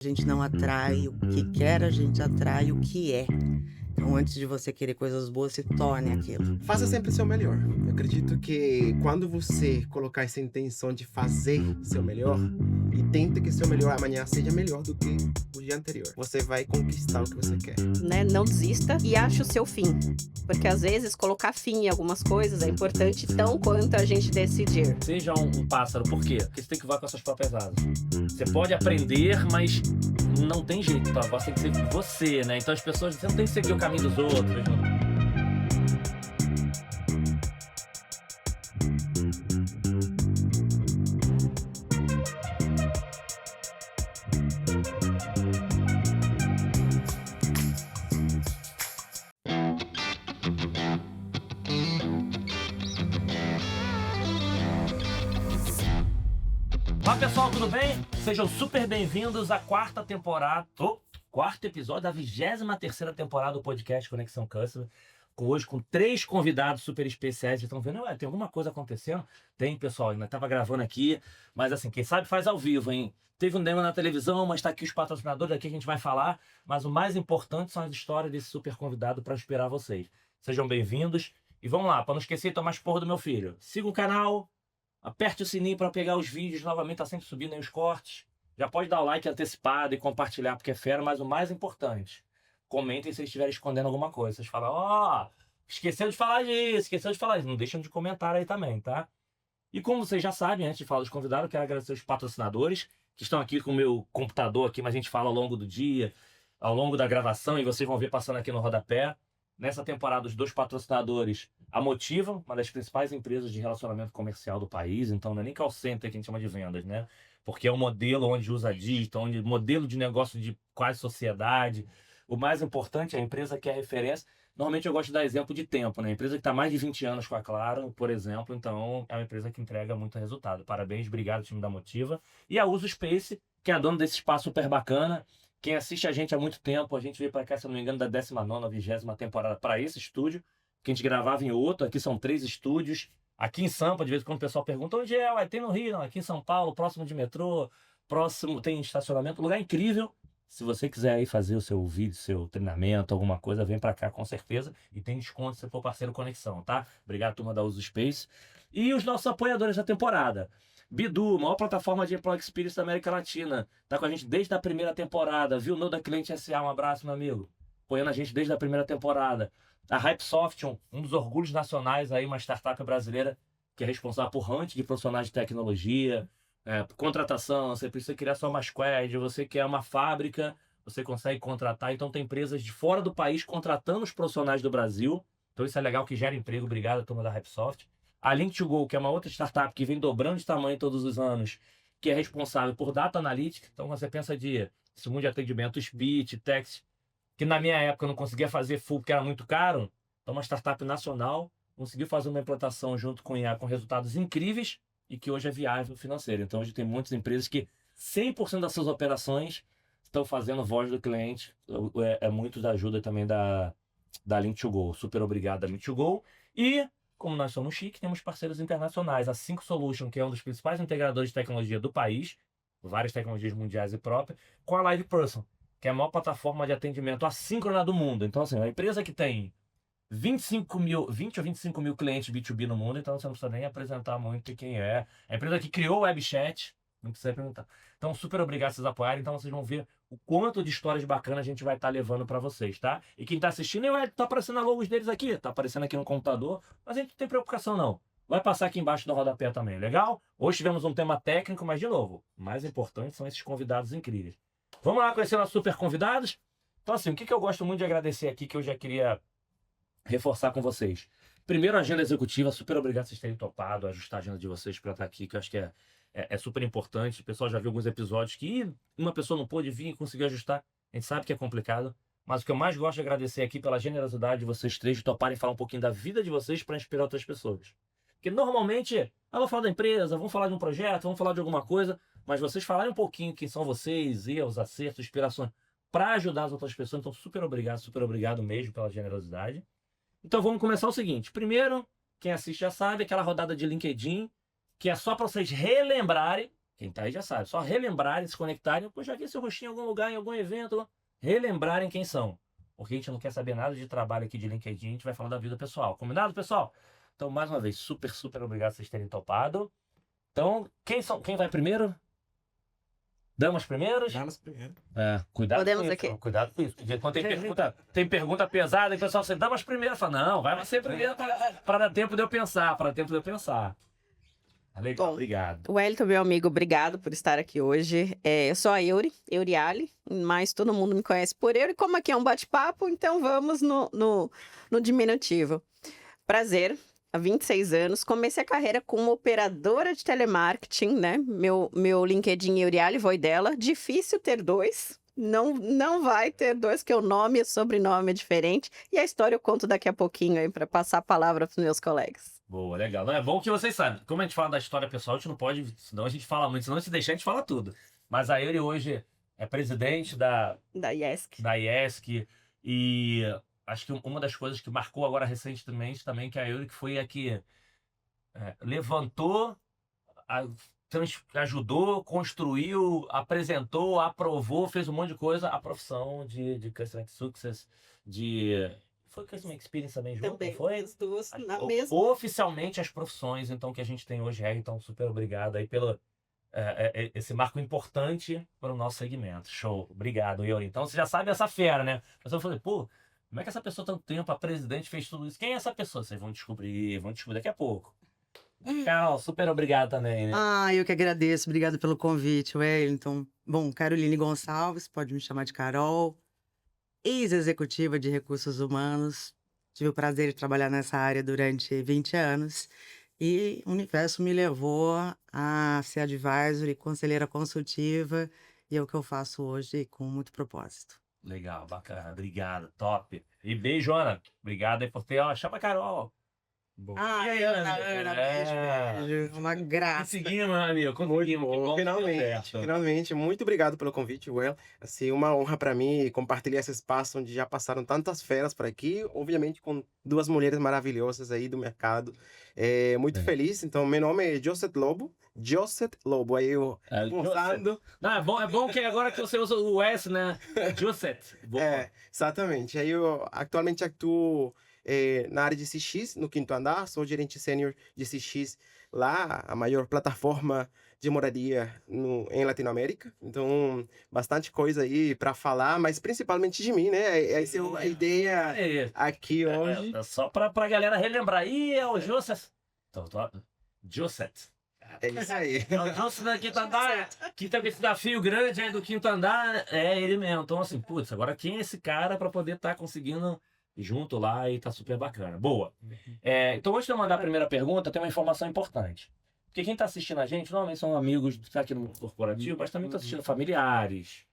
A gente não atrai o que quer, a gente atrai o que é. Então, antes de você querer coisas boas, se torne aquilo. Faça sempre o seu melhor. Eu acredito que quando você colocar essa intenção de fazer seu melhor e tenta que seu melhor amanhã seja melhor do que o dia anterior, você vai conquistar o que você quer. Né? Não desista e ache o seu fim. Porque às vezes colocar fim em algumas coisas é importante tão quanto a gente decidir. Seja um pássaro, por quê? Porque você tem que voar com as suas próprias asas. Você pode aprender, mas não tem jeito, tá? Você tem que ser você, né? Então as pessoas, você não tem que seguir o caminho dos outros. Não. Olá pessoal, tudo bem? Sejam super bem-vindos à quarta temporada, quarto episódio da 23ª temporada do podcast Conexão Customer. Hoje com 3 convidados super especiais. Vocês estão vendo? Ué, tem alguma coisa acontecendo? Tem, pessoal, ainda estava gravando aqui, mas assim, quem sabe faz ao vivo, hein? Teve um demo na televisão, mas está aqui os patrocinadores, daqui a gente vai falar, mas o mais importante são as histórias desse super convidado para inspirar vocês. Sejam bem-vindos e vamos lá, para não esquecer de tomar esporro do meu filho. Siga o canal. Aperte o sininho para pegar os vídeos, novamente tá sempre subindo aí os cortes. Já pode dar o like antecipado e compartilhar porque é fera, mas o mais importante, comentem se vocês estiverem escondendo alguma coisa. Vocês falam, esqueceu de falar disso, esqueceu de falar isso. Não deixam de comentar aí também, tá? E como vocês já sabem, antes de falar dos convidados, eu quero agradecer os patrocinadores que estão aqui com o meu computador aqui, mas a gente fala ao longo do dia, ao longo da gravação, e vocês vão ver passando aqui no rodapé. Nessa temporada, os 2 patrocinadores, a Motiva, uma das principais empresas de relacionamento comercial do país, então não é nem call center que a gente chama de vendas, né? Porque é um modelo onde usa digital, onde modelo de negócio de quase sociedade. O mais importante, a empresa que é referência. Normalmente eu gosto de dar exemplo de tempo, né? A empresa que está mais de 20 anos com a Claro, por exemplo, então é uma empresa que entrega muito resultado. Parabéns, obrigado, time da Motiva. E a Uso Space, que é a dona desse espaço super bacana. Quem assiste a gente há muito tempo, a gente veio para cá, se não me engano, da 19ª, 20ª temporada para esse estúdio, que a gente gravava em outro. Aqui são 3 estúdios. Aqui em Sampa, de vez em quando o pessoal pergunta, onde é? Ué, tem no Rio, não. Aqui em São Paulo, próximo de metrô, próximo tem estacionamento, lugar incrível. Se você quiser aí fazer o seu vídeo, seu treinamento, alguma coisa, vem para cá com certeza. E tem desconto se for parceiro Conexão, tá? Obrigado, turma da Uso Space. E os nossos apoiadores da temporada. Bidu, maior plataforma de Employee Experience da América Latina. Tá com a gente desde a primeira temporada. Viu? Da Cliente SA, um abraço, meu amigo. Apoiando a gente desde a primeira temporada. A Hypesoft, um dos orgulhos nacionais aí, uma startup brasileira que é responsável por hunting de profissionais de tecnologia, contratação, você precisa criar só uma squad, você quer uma fábrica, você consegue contratar. Então tem empresas de fora do país contratando os profissionais do Brasil. Então isso é legal, que gera emprego. Obrigado, turma da Hypesoft. A Link2Go, que é uma outra startup que vem dobrando de tamanho todos os anos, que é responsável por Data Analytics. Então você pensa esse mundo de atendimento, speech, text, que na minha época eu não conseguia fazer full porque era muito caro. Então uma startup nacional conseguiu fazer uma implantação junto com IA com resultados incríveis e que hoje é viável financeiro. Então hoje tem muitas empresas que 100% das suas operações estão fazendo voz do cliente. É muito da ajuda também da Link2Go. Super obrigado a Link2Go. E como nós somos chique, temos parceiros internacionais. A Cinco Solution, que é um dos principais integradores de tecnologia do país, várias tecnologias mundiais e próprias, com a LivePerson, que é a maior plataforma de atendimento assíncrona do mundo. Então, assim, é uma empresa que tem 20 ou 25 mil clientes B2B no mundo, então você não precisa nem apresentar muito quem é. É a empresa que criou o WebChat, não precisa perguntar. Então, super obrigado por vocês apoiarem. Então, vocês vão ver o quanto de histórias bacanas a gente vai estar levando para vocês, tá? E quem tá assistindo, tá aparecendo a logos deles aqui, tá aparecendo aqui no computador, mas a gente não tem preocupação, não. Vai passar aqui embaixo no rodapé também, legal? Hoje tivemos um tema técnico, mas, de novo, o mais importante são esses convidados incríveis. Vamos lá conhecer nossos super convidados? Então, assim, o que eu gosto muito de agradecer aqui, que eu já queria reforçar com vocês. Primeiro, a agenda executiva, super obrigado por vocês terem topado, ajustar a agenda de vocês para estar aqui, que eu acho que é super importante. O pessoal já viu alguns episódios que uma pessoa não pôde vir e conseguiu ajustar. A gente sabe que é complicado, mas o que eu mais gosto de agradecer aqui pela generosidade de vocês 3 de toparem falar um pouquinho da vida de vocês para inspirar outras pessoas. Porque normalmente, vamos falar da empresa, vamos falar de um projeto, vamos falar de alguma coisa, mas vocês falarem um pouquinho quem são vocês, erros, acertos, inspirações, para ajudar as outras pessoas. Então, super obrigado mesmo pela generosidade. Então vamos começar o seguinte. Primeiro, quem assiste já sabe, aquela rodada de LinkedIn, que é só para vocês relembrarem Quem tá aí já sabe. Só relembrarem, se conectarem. Pô, já vi seu rostinho em algum lugar, em algum evento. Relembrarem quem são. Porque a gente não quer saber nada de trabalho aqui de LinkedIn, a gente vai falar da vida pessoal. Combinado, pessoal? Então, mais uma vez, super, super obrigado por vocês terem topado. Então, quem vai primeiro? Damas primeiros? Damas primeiro. Cuidado Podemos com isso. aqui. Cuidado com isso. Porque quando tem pergunta pesada, e o pessoal, você damas primeiro. Fala, não, vai você primeiro para dar tempo de eu pensar. Legal, Bom, obrigado. O Wellington, meu amigo, obrigado por estar aqui hoje. Eu sou a Euriale, mas todo mundo me conhece por Euri. Como aqui é um bate-papo, então vamos no diminutivo. Prazer, há 26 anos. Comecei a carreira como operadora de telemarketing, né? Meu LinkedIn Euriale Voidella. Difícil ter dois. Não vai ter dois, que o nome e o sobrenome é diferente. E a história eu conto daqui a pouquinho aí, para passar a palavra para os meus colegas. Boa, legal. Não, é bom que vocês sabem. Como a gente fala da história pessoal, a gente não pode, senão a gente fala muito. Senão se deixar, a gente fala tudo. Mas a Euri hoje é presidente da IESC. E acho que uma das coisas que marcou agora recentemente também, que a Euri que foi a que levantou, ajudou, construiu, apresentou, aprovou, fez um monte de coisa, a profissão de Customer Success, Foi Customer Experience também junto? Também, foi? as duas na mesma. Oficialmente as profissões, então, que a gente tem hoje. Então, super obrigado aí pelo esse marco importante para o nosso segmento. Show. Obrigado, Euri. Então, você já sabe essa fera, né? Mas eu falei, pô, como é que essa pessoa tanto tempo, a presidente, fez tudo isso? Quem é essa pessoa? Vocês vão descobrir daqui a pouco. Carol, super obrigado também, né? Eu que agradeço. Obrigado pelo convite, Wellington. Bom, Caroline Gonçalves, pode me chamar de Carol. Ex-executiva de recursos humanos. Tive o prazer de trabalhar nessa área durante 20 anos. E o universo me levou a ser advisor e conselheira consultiva. E é o que eu faço hoje com muito propósito. Legal, bacana. Obrigado, top. E beijo, Ana. Obrigado aí por ter... Chama a Carol. E aí, Ana, beijo. Uma graça. Conseguimos, meu amigo. Conseguimos. Finalmente. Muito obrigado pelo convite, Well. Assim, uma honra para mim compartilhar esse espaço onde já passaram tantas feras por aqui. Obviamente com duas mulheres maravilhosas aí do mercado. Muito feliz. Então, meu nome é Joseph Lobo. Aí eu pensando... Não, é bom que agora que você usa o S, né? Joseph. Exatamente. Aí eu atualmente atuo na área de CX, no quinto andar, sou gerente sênior de CX lá, a maior plataforma de moradia em Latinoamérica. Então, bastante coisa aí para falar, mas principalmente de mim, né? Essa é a ideia aqui hoje. Só pra galera relembrar. É o Joseph. Joseph. É isso aí. É o Joseph do quinto andar, que teve esse desafio grande aí do quinto andar, é ele mesmo. Então, assim, putz, agora quem é esse cara para poder estar conseguindo junto lá e tá super bacana. Boa. Então, antes de eu mandar a primeira pergunta, tem uma informação importante. Porque quem tá assistindo a gente, normalmente são amigos que tá aqui no mundo corporativo, mas também tá assistindo familiares,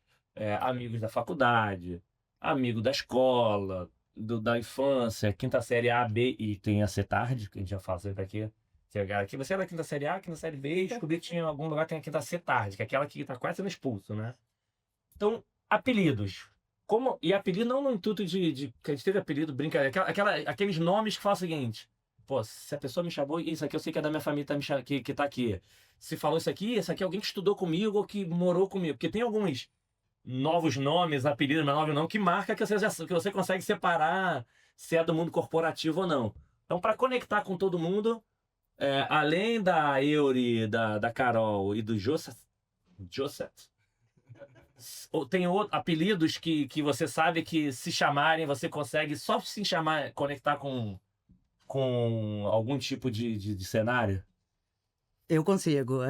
amigos da faculdade, amigo da escola, da infância, quinta série A, B e tem a C tarde, que a gente já fala sempre aqui. Aqui você é da quinta série A, quinta série B, e descobri que tinha em algum lugar tem a quinta C tarde, que é aquela que tá quase sendo expulso, né? Então, apelidos. E apelido não no intuito de que a gente teve apelido, brincadeira, aqueles nomes que falam o seguinte: pô, se a pessoa me chamou, isso aqui eu sei que é da minha família que tá aqui. Se falou isso aqui é alguém que estudou comigo ou que morou comigo. Porque tem alguns novos nomes, apelidos, mas novo não, que marca que você consegue separar se é do mundo corporativo ou não. Então, para conectar com todo mundo, além da Euri, da Carol e do Joseph, tem apelidos que você sabe que se chamarem, você consegue só se chamar, conectar com algum tipo de cenário? Eu consigo.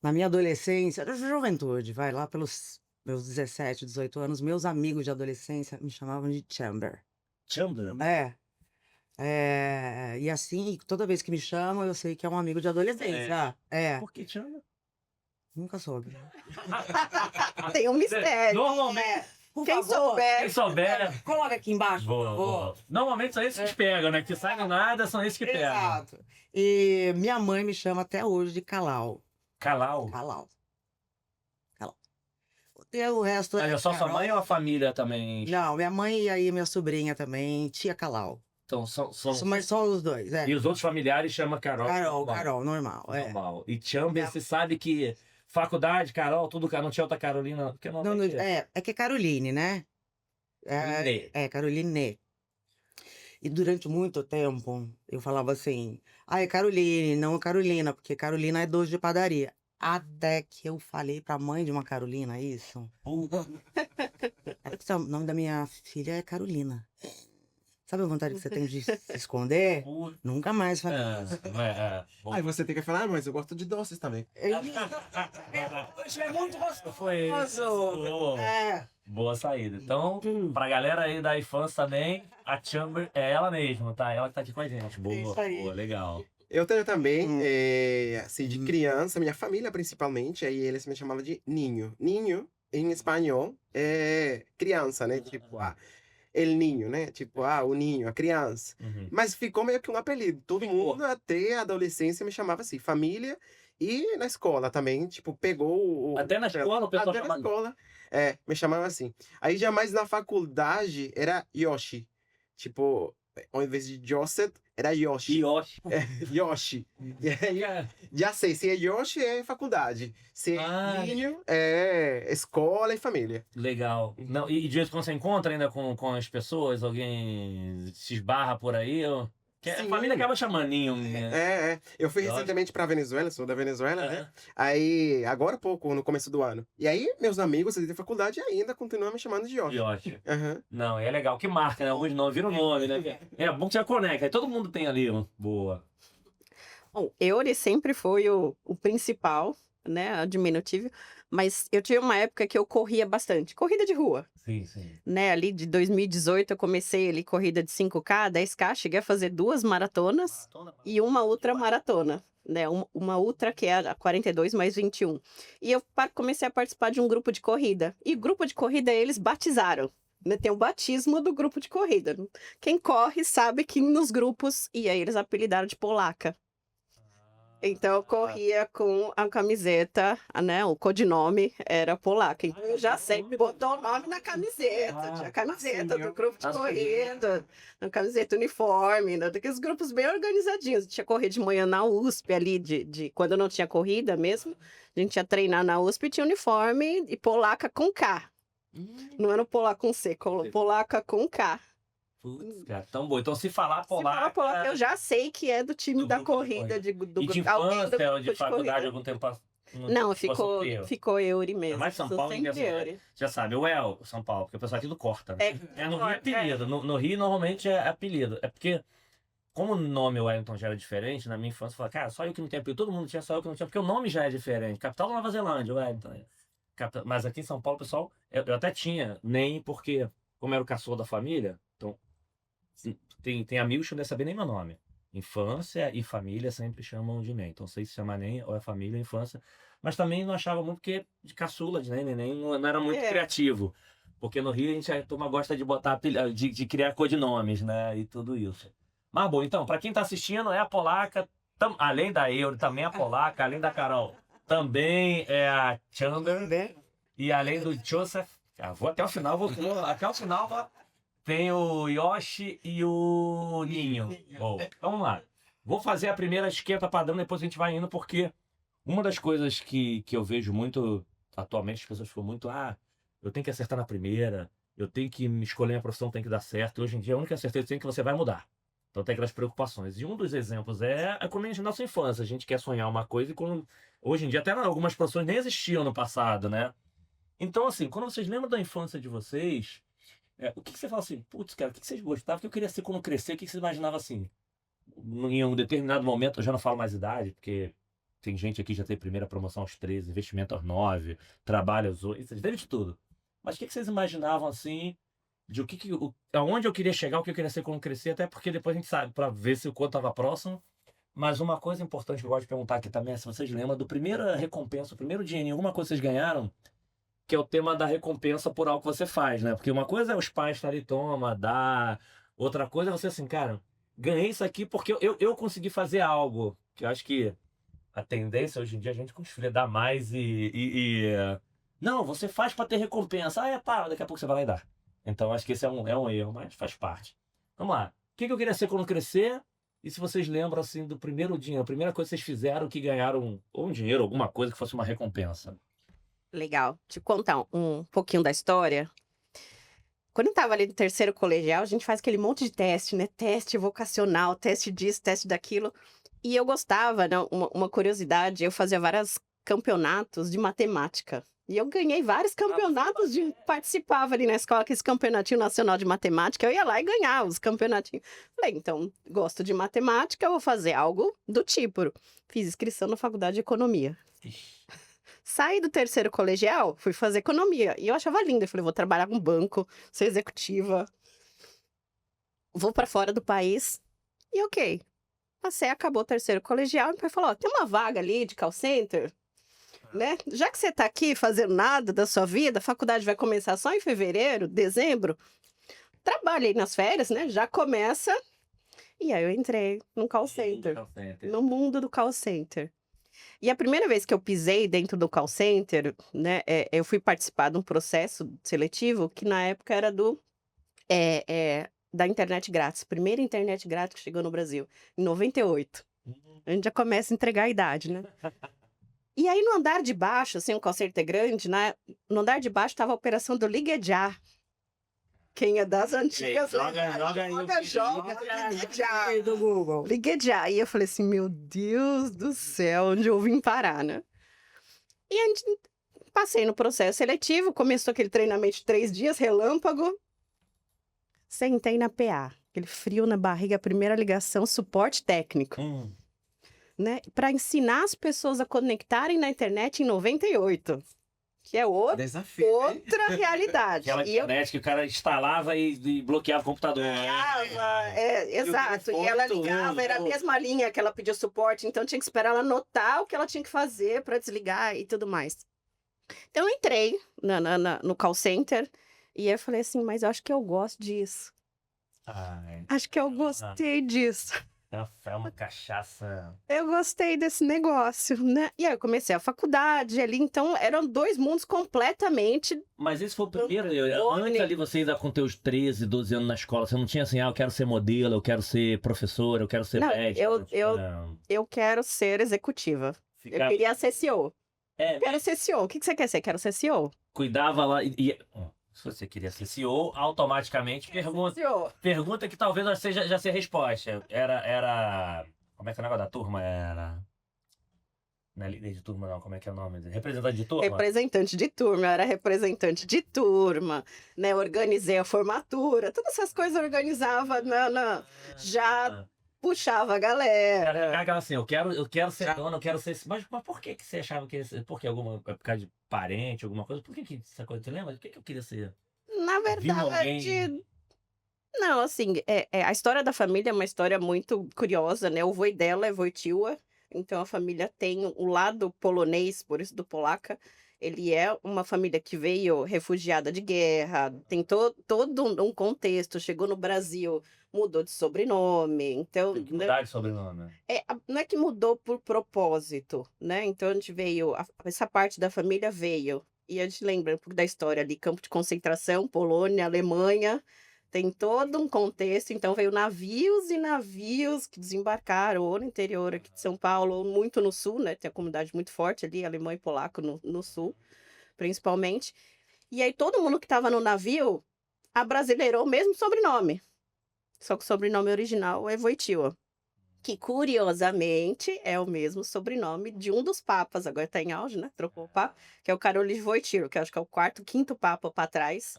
Na minha adolescência, juventude, vai lá pelos meus 17, 18 anos, meus amigos de adolescência me chamavam de Chamber. Chamber? E assim, toda vez que me chamam, eu sei que é um amigo de adolescência. Por que Chamber? Nunca soube. Tem um mistério. Normalmente. Quem souber. Coloca aqui embaixo, por favor. Normalmente são esses que pegam, né? Que saem do nada, são esses que pegam. Exato. E minha mãe me chama até hoje de Calau. Calau? Calau. E o resto Só sua mãe ou a família também? Não, minha mãe e aí minha sobrinha também, tia Calau. Então, Mas só os dois, E os outros familiares chamam Carol. Carol, normal. Normal. E Chamber, você sabe que faculdade, Carol, tudo, não tinha outra Carolina. Porque não, É que é Caroline, né? Caroline. E durante muito tempo, eu falava assim, é Caroline, não Carolina, porque Carolina é doce de padaria. Até que eu falei pra mãe de uma Carolina isso. O nome da minha filha é Carolina. Sabe a vontade que você tem de se esconder? Nunca mais falei isso. Aí você tem que falar, mas eu gosto de doces também. Isso é muito gostoso. Foi É. boa saída. Então, pra galera aí da infância também, a Chamber é ela mesma, tá? Ela que tá aqui com a gente. Boa, Isso aí. boa, legal. Eu tenho também, assim, de criança, minha família principalmente, aí eles me chamavam de Ninho. Ninho, em espanhol, é criança, né? Tipo, El Ninho, né? Tipo, o Ninho, a criança. Uhum. Mas ficou meio que um apelido. Todo mundo, até a adolescência, me chamava assim, família. E na escola também, tipo, pegou o... Até na escola o pessoal Até na chamava. escola, me chamava assim. Aí, jamais na faculdade, era Yoshi. Tipo, ao invés de Joseph, era Yoshi. Yoshi. Yoshi. E aí, já sei, se é Yoshi, é faculdade. Se é Ninho, é escola e família. Legal. Não, e de vez em quando você encontra ainda com as pessoas? Alguém se esbarra por aí? Que a Sim. família acaba chamando Ninho, né? Eu fui Yoshi. recentemente pra Venezuela, sou da Venezuela, né? Aí, agora há pouco, no começo do ano. E aí, meus amigos de faculdade ainda continuam me chamando de Yoshi. Yoshi. Aham. Não, é legal que marca, né? Alguns nomes, vira o nome, né? É bom que já conecta. Aí todo mundo tem ali, boa. Bom, Euri sempre foi o principal, né, diminutivo, mas eu tive uma época que eu corria bastante, corrida de rua, Sim, sim. né, ali de 2018 eu comecei ali corrida de 5K, 10K, cheguei a fazer 2 maratonas e uma ultra maratona, né, uma ultra que é a 42 mais 21. E eu comecei a participar de um grupo de corrida, e grupo de corrida eles batizaram. Né, tem o batismo do grupo de corrida. Quem corre sabe que nos grupos, e aí eles apelidaram de polaca. Então eu corria com a camiseta, né? O codinome era polaca. Então eu já sei, botou o nome na camiseta. Tinha a camiseta do grupo de corrida, a camiseta uniforme, né, daqueles grupos bem organizadinhos. Tinha correr de manhã na USP ali, quando eu não tinha corrida mesmo, a gente ia treinar na USP, tinha uniforme e polaca com K. Não era polaca com C, polaca com K. Putz, cara, tão bom. Então, se falar Se falar polaca... polaca, eu já sei que é do time Do da grupo de corrida. E de infância ou de faculdade, algum tempo... Não, ficou Euri mesmo. Mas São Paulo, sempre Euri. já sabe, o El, São Paulo, porque o pessoal aqui do corta, né? No Rio é apelido. No Rio, normalmente, é apelido. É porque, como o nome Wellington já era diferente, na minha infância, eu falava, cara, só eu que não tenho apelido. Todo mundo tinha, só eu que não tinha, porque o nome já é diferente. Capital da Nova Zelândia, Wellington. Mas aqui em São Paulo, pessoal, eu até tinha, nem porque, como era o caçula da família, então, tem amigos que não devem saber nem meu nome. Infância e família sempre chamam de nem. Então, sei se chama nem, ou é família, infância. Mas também não achava muito, porque de caçula, de nem não era muito criativo. Porque no Rio a turma gosta de botar, de criar codinomes, né? E tudo isso. Mas bom, então, para quem tá assistindo, é a polaca, além da Euri, também a polaca, além da Carol, também é a Chamber. E além do Joseph, vou até o final, até o final, tem o Yoshi e o Ninho. Bom, vamos lá. Vou fazer a primeira esquenta padrão, depois a gente vai indo, porque uma das coisas que eu vejo muito atualmente, as pessoas falam muito, eu tenho que acertar na primeira, eu tenho que me escolher minha profissão, tem que dar certo. Hoje em dia, a única certeza que tem é que você vai mudar. Então tem aquelas preocupações. E um dos exemplos é como a nossa infância. A gente quer sonhar uma coisa e hoje em dia até algumas profissões nem existiam no passado, né? Então, assim, quando vocês lembram da infância de vocês, o que você fala assim, putz, cara, o que vocês gostavam? O que eu queria ser quando crescer? O que você imaginava assim? Em um determinado momento, eu já não falo mais idade, porque tem gente aqui que já teve primeira promoção aos 13, investimento aos 9, trabalho aos 8, vocês teve de tudo. Mas o que vocês imaginavam assim, de aonde eu queria chegar, o que eu queria ser quando crescer, até porque depois a gente sabe, para ver se o quanto estava próximo. Mas uma coisa importante que eu gosto de perguntar aqui também é se vocês lembram do primeira recompensa, o primeiro dinheiro, alguma coisa que vocês ganharam, que é o tema da recompensa por algo que você faz, né? Porque uma coisa é os pais estarem, toma, dá. Outra coisa é você assim, cara, ganhei isso aqui porque eu consegui fazer algo. Que eu acho que a tendência hoje em dia é a gente com os filhos dar mais não, você faz para ter recompensa. Daqui a pouco você vai lá e dá. Então acho que esse é um erro, mas faz parte. Vamos lá. que eu queria ser quando crescer? E se vocês lembram, assim, do primeiro dinheiro, a primeira coisa que vocês fizeram que ganharam ou um dinheiro, alguma coisa que fosse uma recompensa. Legal. Te contar um pouquinho da história. Quando eu tava ali no terceiro colegial, a gente faz aquele monte de teste, né? Teste vocacional, teste disso, teste daquilo. E eu gostava, né? Uma curiosidade, eu fazia vários campeonatos de matemática. E eu ganhei vários campeonatos participava ali na escola, que esse campeonatinho nacional de matemática, eu ia lá e ganhava os campeonatinhos. Falei, então, gosto de matemática, eu vou fazer algo do tipo. Fiz inscrição na faculdade de economia. Saí do terceiro colegial, fui fazer economia. E eu achava lindo. Eu falei, vou trabalhar com banco, ser executiva. Vou para fora do país. E ok. Passei, acabou o terceiro colegial. E meu pai falou, ó, tem uma vaga ali de call center, né? Já que você tá aqui fazendo nada da sua vida, a faculdade vai começar só em fevereiro, dezembro. Trabalha aí nas férias, né? Já começa. E aí eu entrei no call center. No mundo do call center. E a primeira vez que eu pisei dentro do call center, né, eu fui participar de um processo seletivo que na época era da internet grátis. Primeira internet grátis que chegou no Brasil, em 98. A gente já começa a entregar a idade, né? E aí no andar de baixo, assim, o call center grande, né? No andar de baixo estava a operação do Ligue Já. Quem é das antigas, joga aí do Google. Ligue Já. E eu falei assim, meu Deus do céu, onde eu vim parar, né? E a gente passei no processo seletivo, começou aquele treinamento de 3 dias, relâmpago. Sentei na PA, aquele frio na barriga, a primeira ligação, suporte técnico. Né? Para ensinar as pessoas a conectarem na internet em 98. Que é Desafio, outra realidade. Aquela internet que o cara instalava e bloqueava o computador. Exato. E ela ligava, era a mesma linha que ela pedia suporte, então tinha que esperar ela anotar o que ela tinha que fazer para desligar e tudo mais. Então eu entrei no call center e eu falei assim, mas eu acho que eu gosto disso. Acho que eu gostei disso. É uma cachaça. Eu gostei desse negócio, né? E aí eu comecei a faculdade ali, então eram 2 mundos completamente... Mas esse foi o primeiro, antes ali você ainda com teus 13, 12 anos na escola, você não tinha assim, eu quero ser modelo, eu quero ser professora, eu quero ser médica. Eu quero ser executiva. Eu queria ser CEO. Quero ser CEO. O que você quer ser? Quero ser CEO. Cuidava lá se você queria ser CEO, automaticamente pergunta que talvez já seja a resposta. Era... Como é que é o negócio da turma? Não é líder de turma, não. Como é que é o nome? Representante de turma? Representante de turma. Eu era representante de turma, né? Organizei a formatura. Todas essas coisas eu organizava já... Puxava a galera. Era assim, eu quero ser dona, eu quero ser... Mas por que você achava que ia ser? Por quê? Por causa de parente, alguma coisa? Por que essa coisa? Você lembra? Por que eu queria ser? Na verdade... Não, assim, a história da família é uma história muito curiosa, né? O vô dela é Wojtyła, então a família tem o lado polonês, por isso do polaca. Ele é uma família que veio refugiada de guerra, tem todo um contexto, chegou no Brasil, mudou de sobrenome, então... Tem que mudar de sobrenome. Não é que mudou por propósito, né? Então a gente veio, essa parte da família veio, e a gente lembra um pouco da história ali, campo de concentração, Polônia, Alemanha, tem todo um contexto, então veio navios e navios que desembarcaram ou no interior aqui de São Paulo, ou muito no sul, né? Tem a comunidade muito forte ali, alemão e polaco no sul, principalmente. E aí todo mundo que estava no navio abrasileirou o mesmo sobrenome. Só que o sobrenome original é Wojtyła. Que, curiosamente, é o mesmo sobrenome de um dos papas. Agora está em auge, né? Trocou o papa. Que é o Karol Wojtyła, que eu acho que é o 4º, 5º papa para trás.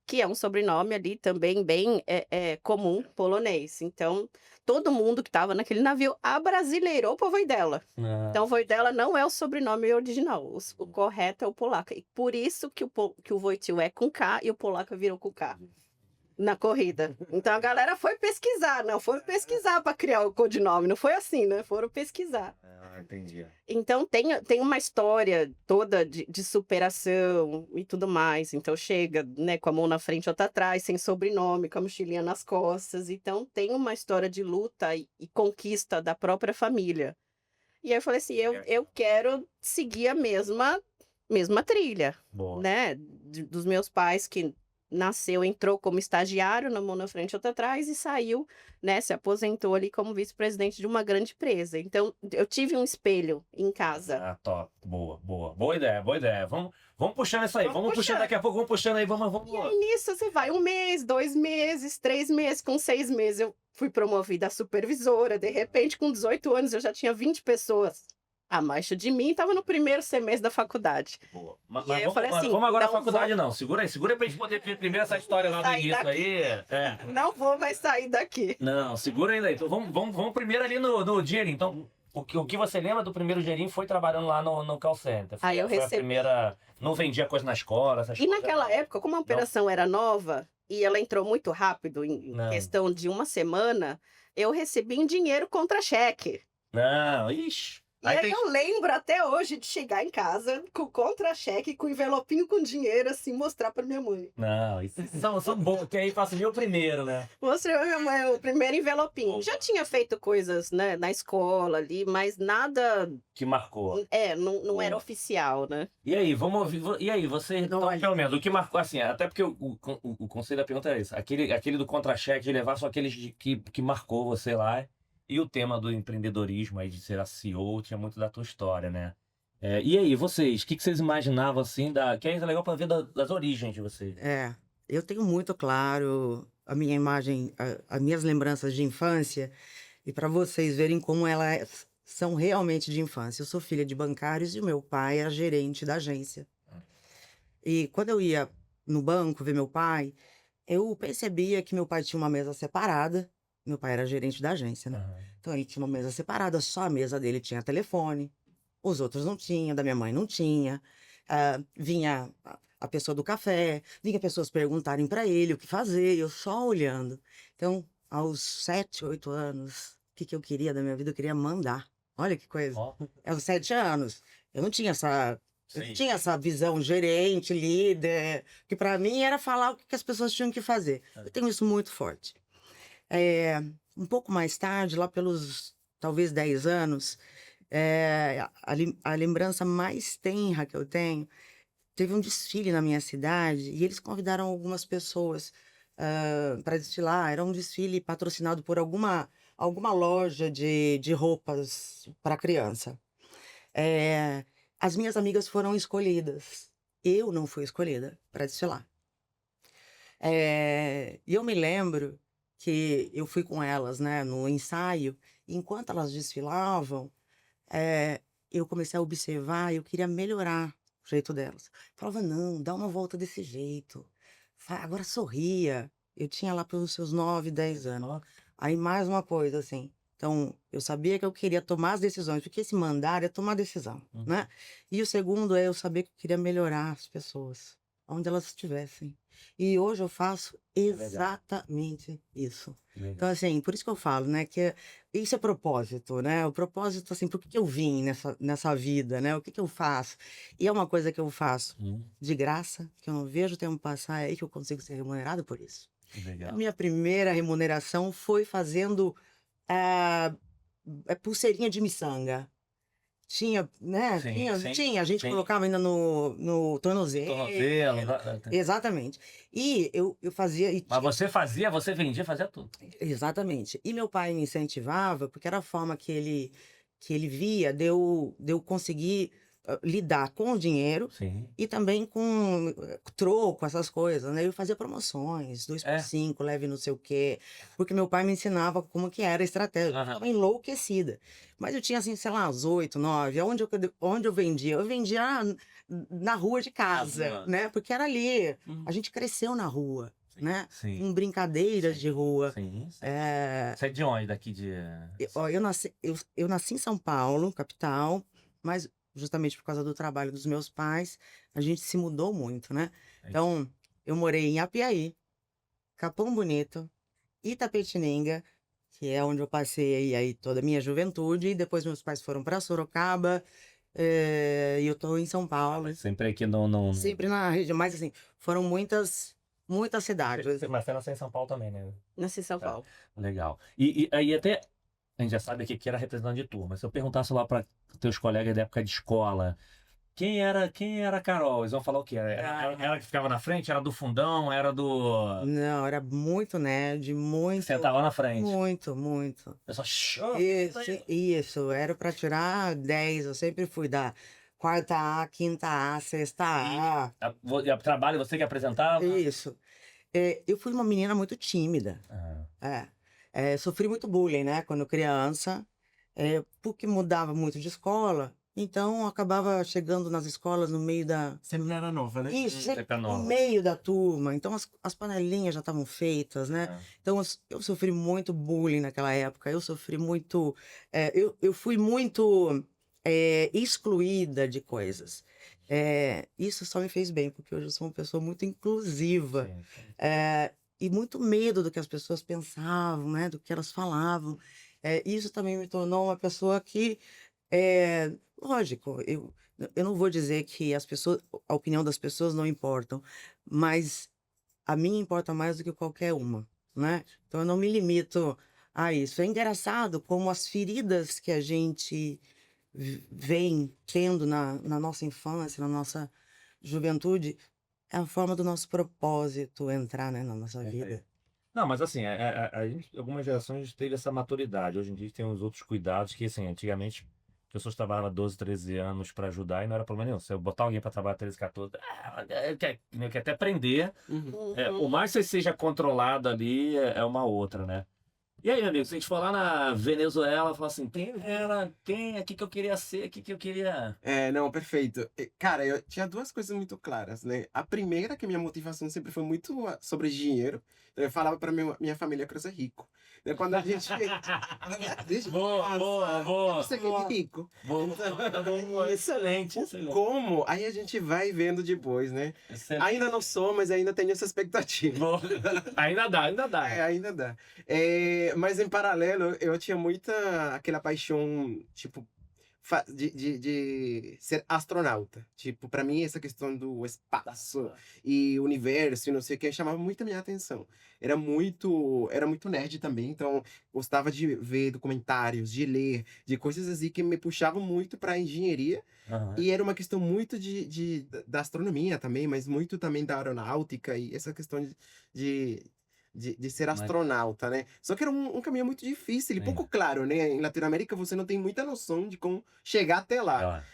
Que é um sobrenome ali também bem comum, polonês. Então, todo mundo que estava naquele navio abrasileirou para o vô dela. Então, o vô dela não é o sobrenome original. O correto é o polaco. E por isso que o Wojtyła é com K e o polaco virou com K. Na corrida. Então a galera foi pesquisar, foram pesquisar para criar o codinome, não foi assim, né? Foram pesquisar. Entendi. Então tem uma história toda de superação e tudo mais. Então chega, né, com a mão na frente, outra atrás, sem sobrenome, com a mochilinha nas costas. Então tem uma história de luta e conquista da própria família. E aí eu falei assim, eu quero seguir a mesma trilha, Boa. né? Dos meus pais que nasceu, entrou como estagiário, na mão na frente, outra atrás, e saiu, né, se aposentou ali como vice-presidente de uma grande empresa. Então, eu tive um espelho em casa. Ah, top. Boa, boa. Boa ideia, boa ideia. Vamos puxando isso aí. Vamos Vamos puxando puxando. daqui a pouco, vamos puxando aí. Vamos. E aí, nisso, você vai 1 mês, 2 meses, 3 meses, com 6 meses eu fui promovida a supervisora. De repente, com 18 anos, eu já tinha 20 pessoas abaixo de mim, estava no primeiro semestre da faculdade. Boa. Mas E aí eu falei assim, vamos agora à não faculdade, não. Segura aí pra gente poder ver primeiro essa história lá do Sair início daqui. aí. É. Não vou mais sair daqui. Não, segura ainda aí. Então vamos primeiro ali no dinheirinho. Então, o que você lembra do primeiro dinheirinho foi trabalhando lá no call center. Aí eu Foi a recebi. primeira. Não vendia coisa na escola, essas E coisas. naquela época, como a operação era nova e ela entrou muito rápido, em Não. questão de 1 semana, eu recebi em dinheiro contra cheque. Não, ixi. E aí eu lembro até hoje de chegar em casa com contra-cheque, com envelopinho com dinheiro, assim, mostrar pra minha mãe. Não, isso são bons, que aí faço meu primeiro, né? Mostrei pra minha mãe o primeiro envelopinho. Opa. Já tinha feito coisas, né, na escola ali, mas nada, Que marcou. não era oficial, né? E aí, vamos ouvir. E aí, você, então, Olha. pelo menos, o que marcou, assim, até porque o conselho da pergunta é esse: aquele do contra-cheque, de levar só aqueles que marcou você lá. E o tema do empreendedorismo aí, de ser a CEO, tinha muito da tua história, né? E aí, vocês, o que vocês imaginavam, assim, que é legal pra ver das origens de vocês? Eu tenho muito claro a minha imagem, as minhas lembranças de infância, e para vocês verem como elas são realmente de infância. Eu sou filha de bancários e o meu pai era gerente da agência. E quando eu ia no banco ver meu pai, eu percebia que meu pai tinha uma mesa separada. Meu pai era gerente da agência, né? Aham. Então ele tinha uma mesa separada, só a mesa dele tinha telefone, os outros não tinham, da minha mãe não tinha. Vinha a pessoa do café, vinha pessoas perguntarem para ele o que fazer, eu só olhando. Então, aos 7, 8 anos, o que eu queria da minha vida? Eu queria mandar. Olha que coisa. Ó, Aos 7 anos, eu não tinha eu sim. não tinha essa visão gerente, líder, que para mim era falar o que as pessoas tinham que fazer. Eu tenho isso muito forte. Um pouco mais tarde, lá pelos talvez 10 anos, a lembrança mais tenra que eu tenho, teve um desfile na minha cidade e eles convidaram algumas pessoas para desfilar. Era um desfile patrocinado por alguma loja de roupas para criança. As minhas amigas foram escolhidas. Eu não fui escolhida para desfilar. E eu me lembro que eu fui com elas, né, no ensaio, e enquanto elas desfilavam, eu comecei a observar, eu queria melhorar o jeito delas. Falava, não, dá uma volta desse jeito, agora sorria. Eu tinha lá pelos seus 9, 10 anos. Aí mais uma coisa, assim, então eu sabia que eu queria tomar as decisões, porque esse mandar é tomar decisão, né? E o segundo eu sabia que eu queria melhorar as pessoas, onde elas estivessem. E hoje eu faço exatamente isso. Então, assim, por isso que eu falo, né, que isso é propósito, né? O propósito, assim, por que eu vim nessa vida, né? O que eu faço? E é uma coisa que eu faço de graça, que eu não vejo o tempo passar, é aí que eu consigo ser remunerado por isso. Legal. A minha primeira remuneração foi fazendo pulseirinha de miçanga. Tinha, né? Sim, Tinha. A gente sim. colocava ainda no tornozelo. Tornozelo. Exatamente. E eu fazia... Mas você fazia, você vendia, fazia tudo. Exatamente. E meu pai me incentivava, porque era a forma que ele via de eu conseguir lidar com o dinheiro Sim. e também com troco, essas coisas, né? Eu fazia promoções, 2 por 5, leve não sei o quê, porque meu pai me ensinava como que era a estratégia. Eu ficava enlouquecida. Mas eu tinha, assim, sei lá, uns 8, 9, onde eu vendia? Eu vendia na rua de casa, né? Porque era ali, a gente cresceu na rua, né? Sim. Com brincadeiras de rua. Sim. Você é de onde? Daqui de... Eu nasci em São Paulo, capital, mas justamente por causa do trabalho dos meus pais, a gente se mudou muito, né? Então, eu morei em Apiaí, Capão Bonito, Itapetininga, que é onde eu passei aí toda a minha juventude, e depois meus pais foram para Sorocaba, e eu tô em São Paulo. Sempre aqui no... Sempre na região, mas assim, foram muitas cidades. Mas você nasceu em São Paulo também, né? Nasci em São Paulo. Legal. E aí até... A gente já sabe aqui que era representante de turma. Se eu perguntasse lá para teus colegas da época de escola, Quem era a Carol? Eles vão falar o quê? Era ela que ficava na frente? Era do fundão? Era do... Não, era muito nerd, muito, Sentava na frente. muito, muito. Eu só... Isso, era pra tirar 10. Eu sempre fui da quarta A, quinta A, sexta A. Trabalho, você que apresentava? Isso. Eu fui uma menina muito tímida. Sofri muito bullying, né, quando criança, porque mudava muito de escola. Então, eu acabava chegando nas escolas no meio da... Sempre era nova, né? Isso, sempre Sempre no nova. meio da turma. Então, as panelinhas já estavam feitas, né? Então, eu sofri muito bullying naquela época. Eu sofri muito... eu fui muito excluída de coisas. Isso só me fez bem, porque hoje eu sou uma pessoa muito inclusiva. Sim, sim. E muito medo do que as pessoas pensavam, né? Do que elas falavam. Isso também me tornou uma pessoa que... lógico, eu não vou dizer que a opinião das pessoas não importam, mas a minha importa mais do que qualquer uma, né? Então eu não me limito a isso. É engraçado como as feridas que a gente vem tendo na nossa infância, na nossa juventude, é a forma do nosso propósito entrar, né, na nossa vida. Não, mas assim, a gente, algumas gerações teve essa maturidade. Hoje em dia tem uns outros cuidados que, assim, antigamente as pessoas trabalhavam 12, 13 anos para ajudar e não era problema nenhum. Se eu botar alguém para trabalhar 13, 14, quer até prender. Uhum. Por mais que você seja controlado ali, é uma outra, né? E aí, amigo, se a gente for lá na Venezuela, falar assim, tem aqui que eu queria ser, aqui que eu queria... Não, perfeito. Cara, eu tinha duas coisas muito claras, né? A primeira, que minha motivação sempre foi muito sobre dinheiro. Então, eu falava pra minha família que eu sou rico. Então, quando a gente... Boa. Você é rico. Excelente. Como? Aí a gente vai vendo depois, né? Excelente. Ainda não sou, mas ainda tenho essa expectativa. Boa. Ainda dá. Ainda dá. Mas em paralelo, eu tinha muita aquela paixão, tipo, de ser astronauta. Tipo, pra mim, essa questão do espaço e universo e não sei o que chamava muito a minha atenção. Era muito nerd também, então gostava de ver documentários, de ler, de coisas assim que me puxavam muito pra engenharia. Uhum. E era uma questão muito da astronomia também, mas muito também da aeronáutica e essa questão de ser astronauta, né? Só que era um caminho muito difícil e Sim. pouco claro, né? Em Latinoamérica você não tem muita noção de como chegar até lá.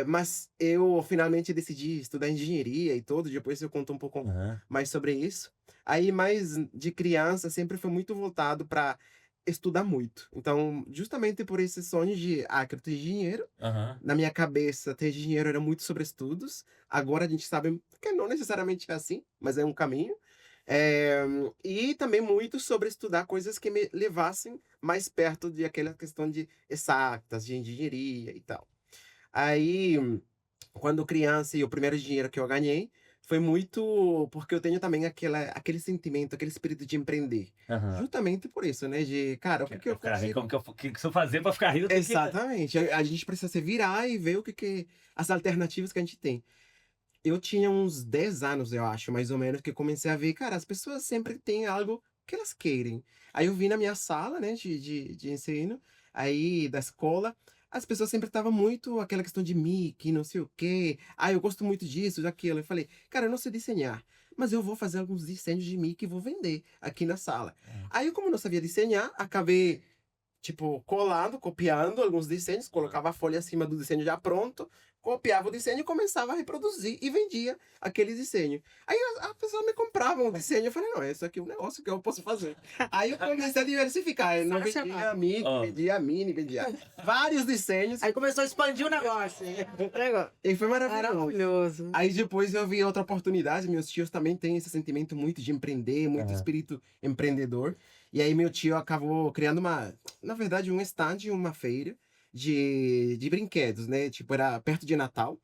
Mas eu finalmente decidi estudar engenharia e tudo, depois eu conto um pouco mais sobre isso. Aí, mais de criança, sempre foi muito voltado para estudar muito. Então, justamente por esse sonho de, quero ter dinheiro, na minha cabeça, ter dinheiro era muito sobre estudos. Agora a gente sabe que não necessariamente é assim, mas é um caminho. E também muito sobre estudar coisas que me levassem mais perto de aquela questão de exatas, de engenharia e tal. Aí, quando criança, e o primeiro dinheiro que eu ganhei foi muito porque eu tenho também aquele sentimento, aquele espírito de empreender. Justamente por isso, né? De, cara, o que eu consigo... O que eu fazer pra ficar rico? Exatamente. A gente precisa se virar e ver as alternativas que a gente tem. Eu tinha uns 10 anos, eu acho, mais ou menos, que comecei a ver, cara, as pessoas sempre têm algo que elas querem. Aí eu vi na minha sala, né, de ensino, aí da escola, as pessoas sempre estavam muito aquela questão de Mickey, não sei o quê. Eu gosto muito disso, daquilo. Eu falei, cara, eu não sei desenhar, mas eu vou fazer alguns desenhos de Mickey e vou vender aqui na sala. Aí, como eu não sabia desenhar, acabei, tipo, copiando alguns desenhos, colocava a folha acima do desenho já pronto, copiava o desenho e começava a reproduzir e vendia aquele desenho. Aí a pessoa me comprava um desenho, eu falei, não, esse aqui é um negócio que eu posso fazer. Aí eu comecei a diversificar, eu não vendia Mickey, vendia Minnie, vendia vários desenhos. Aí começou a expandir o negócio. E foi maravilhoso. Maravilhoso. Aí depois eu vi outra oportunidade, meus tios também têm esse sentimento muito de empreender, muito espírito empreendedor. E aí meu tio acabou criando na verdade, um stand, uma feira de brinquedos, né? Tipo, era perto de Natal.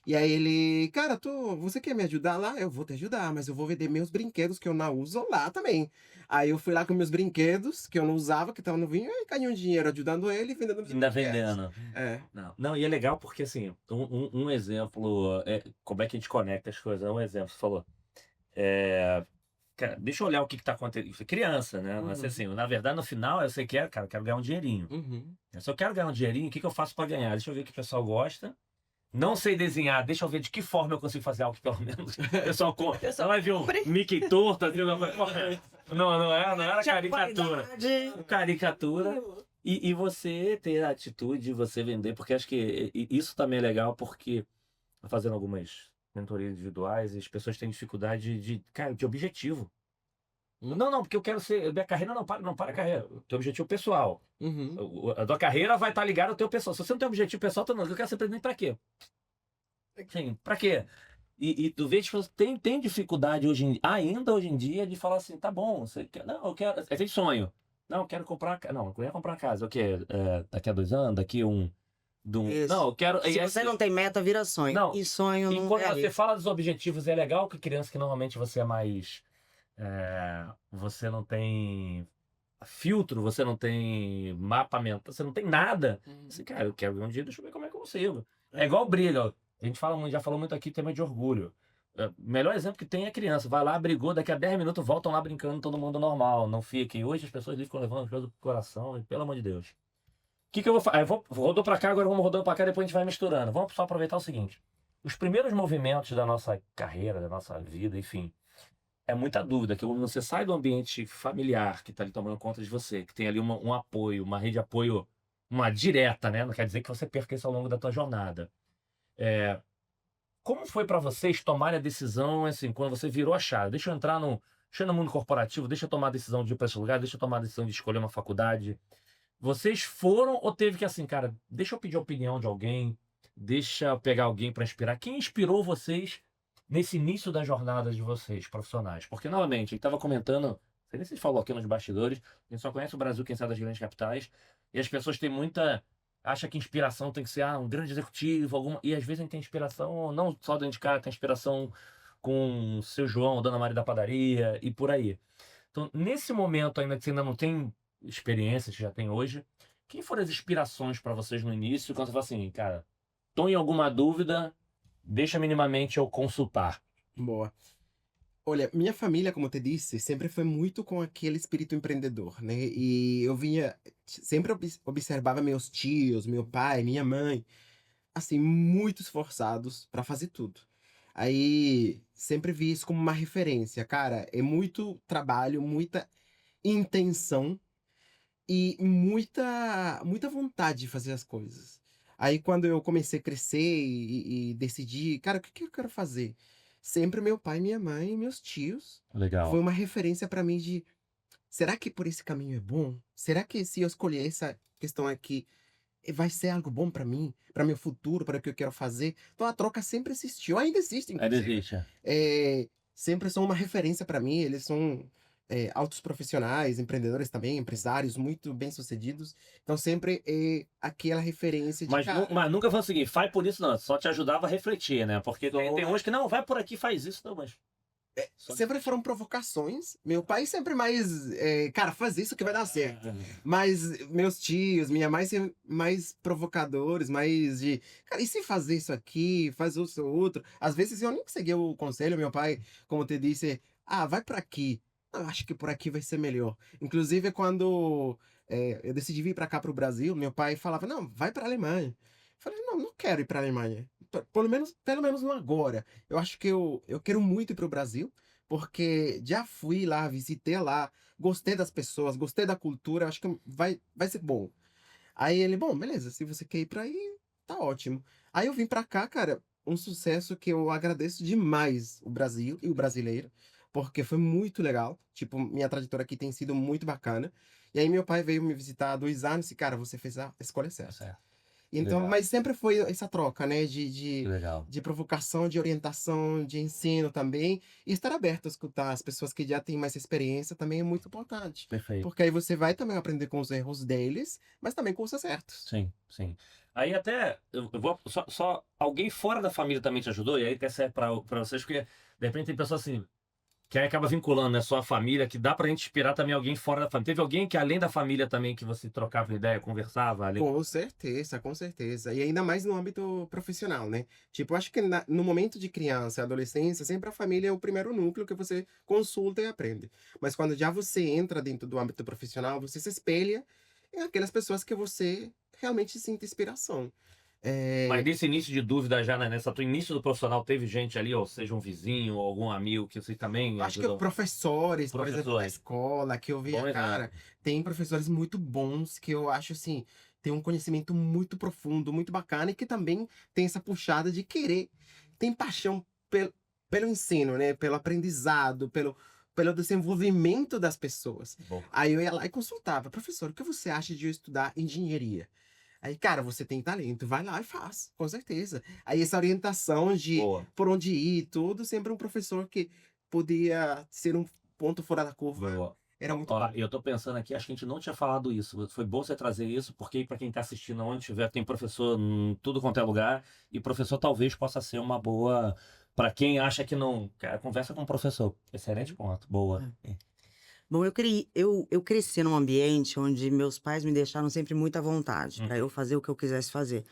E aí ele, cara, você quer me ajudar lá? Eu vou te ajudar, mas eu vou vender meus brinquedos que eu não uso lá também. Aí eu fui lá com meus brinquedos, que eu não usava, que estavam no vinho, e ganhei um dinheiro ajudando ele e vendendo meus Ainda brinquedos. vendendo. Não, e é legal porque, assim, um exemplo, como é que a gente conecta as coisas, um exemplo, você falou, cara, deixa eu olhar o que tá acontecendo. Criança, né? Mas assim, na verdade, no final, eu sei que quero ganhar um dinheirinho. Se eu quero ganhar um dinheirinho, o que eu faço para ganhar? Deixa eu ver o que o pessoal gosta. Não sei desenhar, deixa eu ver de que forma eu consigo fazer algo que pelo menos o pessoal compra. Você vai ver um Mickey torto, não era caricatura. Caricatura. E você ter a atitude de você vender, porque acho que isso também é legal, porque fazendo algumas mentorias individuais, as pessoas têm dificuldade de objetivo. Não, porque eu quero ser. Minha carreira não para a carreira. O teu objetivo pessoal. A tua carreira vai estar ligada ao teu pessoal. Se você não tem objetivo pessoal, eu quero ser presidente pra quê? Sim, pra quê? E tu vê que as pessoas têm dificuldade ainda hoje em dia de falar assim, tá bom, você quer, não, eu quero. Tem sonho. Não, eu quero comprar. Não, eu ia comprar uma casa. O quê? Daqui a 2 anos, daqui Isso. Não, eu quero. Se você não tem meta, vira sonho. Não, E sonho e não quando é você fala dos objetivos, é legal que criança que normalmente você é mais. Você não tem filtro, você não tem mapa mental, você não tem nada. Assim, cara, eu quero ver um dia, deixa eu ver como é que eu consigo. É igual brilho, ó. A gente já falou muito aqui tema de orgulho. Melhor exemplo que tem é criança. Vai lá, brigou, daqui a 10 minutos voltam lá brincando, todo mundo normal. Não fiquem. Hoje as pessoas ficam levando as coisas pro coração, e pelo amor de Deus. O que eu vou fazer? Rodou pra cá, agora vamos rodando pra cá, depois a gente vai misturando. Vamos só aproveitar o seguinte. Os primeiros movimentos da nossa carreira, da nossa vida, enfim, é muita dúvida, que quando você sai do ambiente familiar que está ali tomando conta de você, que tem ali um apoio, uma rede de apoio, uma direta, né? Não quer dizer que você perca isso ao longo da tua jornada. Como foi para vocês tomarem a decisão, assim, quando você virou a chave? Deixa eu entrar no mundo corporativo, deixa eu tomar a decisão de ir para esse lugar, deixa eu tomar a decisão de escolher uma faculdade. Vocês foram ou teve que, assim, cara, deixa eu pedir a opinião de alguém, deixa eu pegar alguém para inspirar? Quem inspirou vocês nesse início da jornada de vocês, profissionais? Porque, novamente, a gente estava comentando, não sei nem se falou aqui nos bastidores, a gente só conhece o Brasil, quem sai das grandes capitais, e as pessoas têm acha que inspiração tem que ser um grande executivo, e às vezes a gente tem inspiração, não só dentro de casa, tem inspiração com o seu João, Dona Maria da padaria, e por aí. Então, nesse momento ainda que você ainda não tem experiência, que já tem hoje, quem foram as inspirações para vocês no início, quando você fala assim, cara, tô em alguma dúvida, deixa minimamente eu consultar. Boa. Olha, minha família, como eu te disse, sempre foi muito com aquele espírito empreendedor, né? E eu sempre observava meus tios, meu pai, minha mãe, assim, muito esforçados para fazer tudo. Aí, sempre vi isso como uma referência. Cara, é muito trabalho, muita intenção e muita vontade de fazer as coisas. Aí, quando eu comecei a crescer e decidi, cara, o que eu quero fazer? Sempre meu pai, minha mãe e meus tios Legal. foi uma referência para mim de, será que por esse caminho é bom? Será que se eu escolher essa questão aqui, vai ser algo bom para mim, para meu futuro, para o que eu quero fazer? Então a troca sempre existiu, ainda existe, inclusive. Sempre são uma referência para mim, eles são altos profissionais, empreendedores também, empresários muito bem-sucedidos. Então sempre é aquela referência de Mas nunca foi o seguinte, faz por isso não, só te ajudava a refletir, né? Porque tem uns que não, vai por aqui, faz isso, não, mas... Sempre foram provocações. Meu pai sempre mais, cara, faz isso que vai dar certo. Mas meus tios, minha mãe sempre mais provocadores, mais de, cara, e se fazer isso aqui, faz isso outro? Às vezes eu nem seguia o conselho, meu pai, como te disse, vai por aqui. Eu acho que por aqui vai ser melhor. Inclusive, quando eu decidi vir para cá, para o Brasil, meu pai falava, não, vai para a Alemanha. Eu falei, não quero ir para a Alemanha. Pelo menos não agora. Eu acho que eu quero muito ir para o Brasil, porque já fui lá, visitei lá, gostei das pessoas, gostei da cultura, acho que vai ser bom. Aí ele, bom, beleza, se você quer ir para aí, tá ótimo. Aí eu vim para cá, cara, um sucesso que eu agradeço demais o Brasil e o brasileiro, porque foi muito legal. Tipo, minha trajetória aqui tem sido muito bacana. E aí meu pai veio me visitar há 2 anos e, cara, você fez a escolha certa. Então, Legal. mas sempre foi essa troca, né? Legal. De provocação, de orientação, de ensino também. E estar aberto a escutar as pessoas que já têm mais experiência também é muito importante. Perfeito. Porque aí você vai também aprender com os erros deles, mas também com os acertos. Sim, sim. Aí até, eu vou, só alguém fora da família também te ajudou? E aí até serve pra vocês, porque de repente tem pessoas assim, que aí acaba vinculando, né? Só a família, que dá pra gente inspirar também alguém fora da família. Teve alguém que além da família também, que você trocava ideia, conversava ali? Com certeza, com certeza. E ainda mais no âmbito profissional, né? Tipo, eu acho que no momento de criança e adolescência, sempre a família é o primeiro núcleo que você consulta e aprende. Mas quando já você entra dentro do âmbito profissional, você se espelha em aquelas pessoas que você realmente sente inspiração. Mas nesse início de dúvida já, né? Nessa tua início do profissional, teve gente ali, ou seja, um vizinho, ou algum amigo que você também Acho que ajudou? professores, por exemplo, da Professores. escola, que eu via, Bom exemplo. cara, tem professores muito bons que eu acho assim, tem um conhecimento muito profundo, muito bacana, e que também tem essa puxada de querer, tem paixão pelo ensino, né? Pelo aprendizado, pelo desenvolvimento das pessoas. Bom. Aí eu ia lá e consultava, professor, o que você acha de eu estudar engenharia? Aí, cara, você tem talento, vai lá e faz, com certeza. Aí essa orientação de Boa. por onde ir, tudo, sempre um professor que podia ser um ponto fora da curva. Boa. Era muito Ó, bom. eu tô pensando aqui, acho que a gente não tinha falado isso. Foi bom você trazer isso, porque para quem tá assistindo onde tiver, tem professor em tudo quanto é lugar, e professor talvez possa ser uma boa. Para quem acha que não. Cara, conversa com o professor. Excelente ponto. Boa. Bom, eu cresci num ambiente onde meus pais me deixaram sempre muito à vontade para eu fazer o que eu quisesse fazer.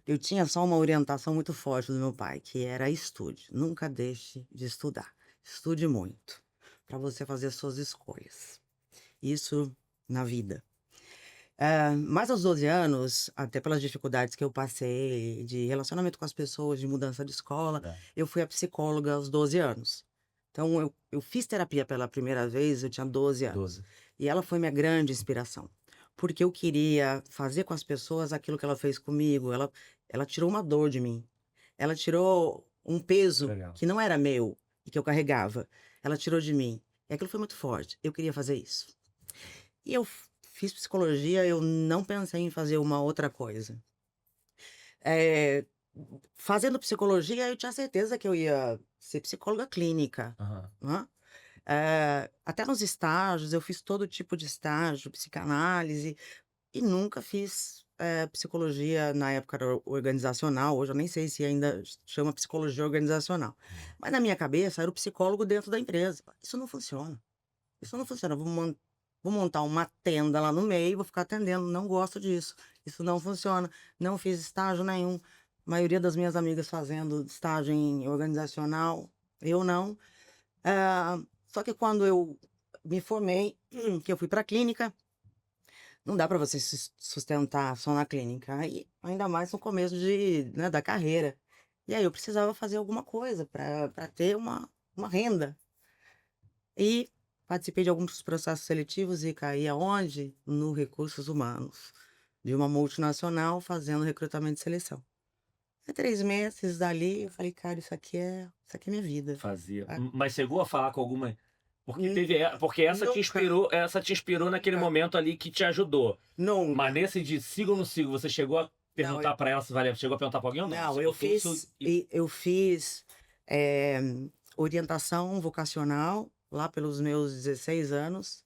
Eu tinha só uma orientação muito forte do meu pai, que era estude. Nunca deixe de estudar. Estude muito para você fazer as suas escolhas. Isso na vida. Mas aos 12 anos, até pelas dificuldades que eu passei de relacionamento com as pessoas, de mudança de escola, É. eu fui a psicóloga aos 12 anos. Então, eu fiz terapia pela primeira vez, eu tinha 12 anos. 12. E ela foi minha grande inspiração. Porque eu queria fazer com as pessoas aquilo que ela fez comigo. Ela tirou uma dor de mim. Ela tirou um peso Legal. que não era meu e que eu carregava. Ela tirou de mim. E aquilo foi muito forte. Eu queria fazer isso. E eu fiz psicologia, eu não pensei em fazer uma outra coisa. Eh, Fazendo psicologia, eu tinha certeza que eu ia ser psicóloga clínica, Aham. né? Até nos estágios, eu fiz todo tipo de estágio, psicanálise, e nunca fiz psicologia, na época era organizacional, hoje eu nem sei se ainda chama psicologia organizacional. Mas na minha cabeça era o psicólogo dentro da empresa. Isso não funciona. Isso não funciona. Vou montar uma tenda lá no meio, vou ficar atendendo. Não gosto disso. Isso não funciona. Não fiz estágio nenhum. A maioria das minhas amigas fazendo estágio em organizacional, eu não. Só que quando eu me formei, que eu fui para a clínica, não dá para você se sustentar só na clínica. E ainda mais no começo né, da carreira. E aí eu precisava fazer alguma coisa para ter uma renda. E participei de alguns processos seletivos e caí aonde? No Recursos Humanos, de uma multinacional fazendo recrutamento e seleção. Em 3 meses dali, eu falei, cara, isso aqui é minha vida. Fazia. Ah. Mas chegou a falar com alguma. Porque Hum, porque essa te inspirou, naquele Nunca. momento ali que te ajudou. Nunca. Mas nesse de siga ou não siga, você chegou a perguntar pra ela se valia. Chegou a perguntar pra alguém ou não? Não, Você eu botou fiz, eu fiz orientação vocacional lá pelos meus 16 anos.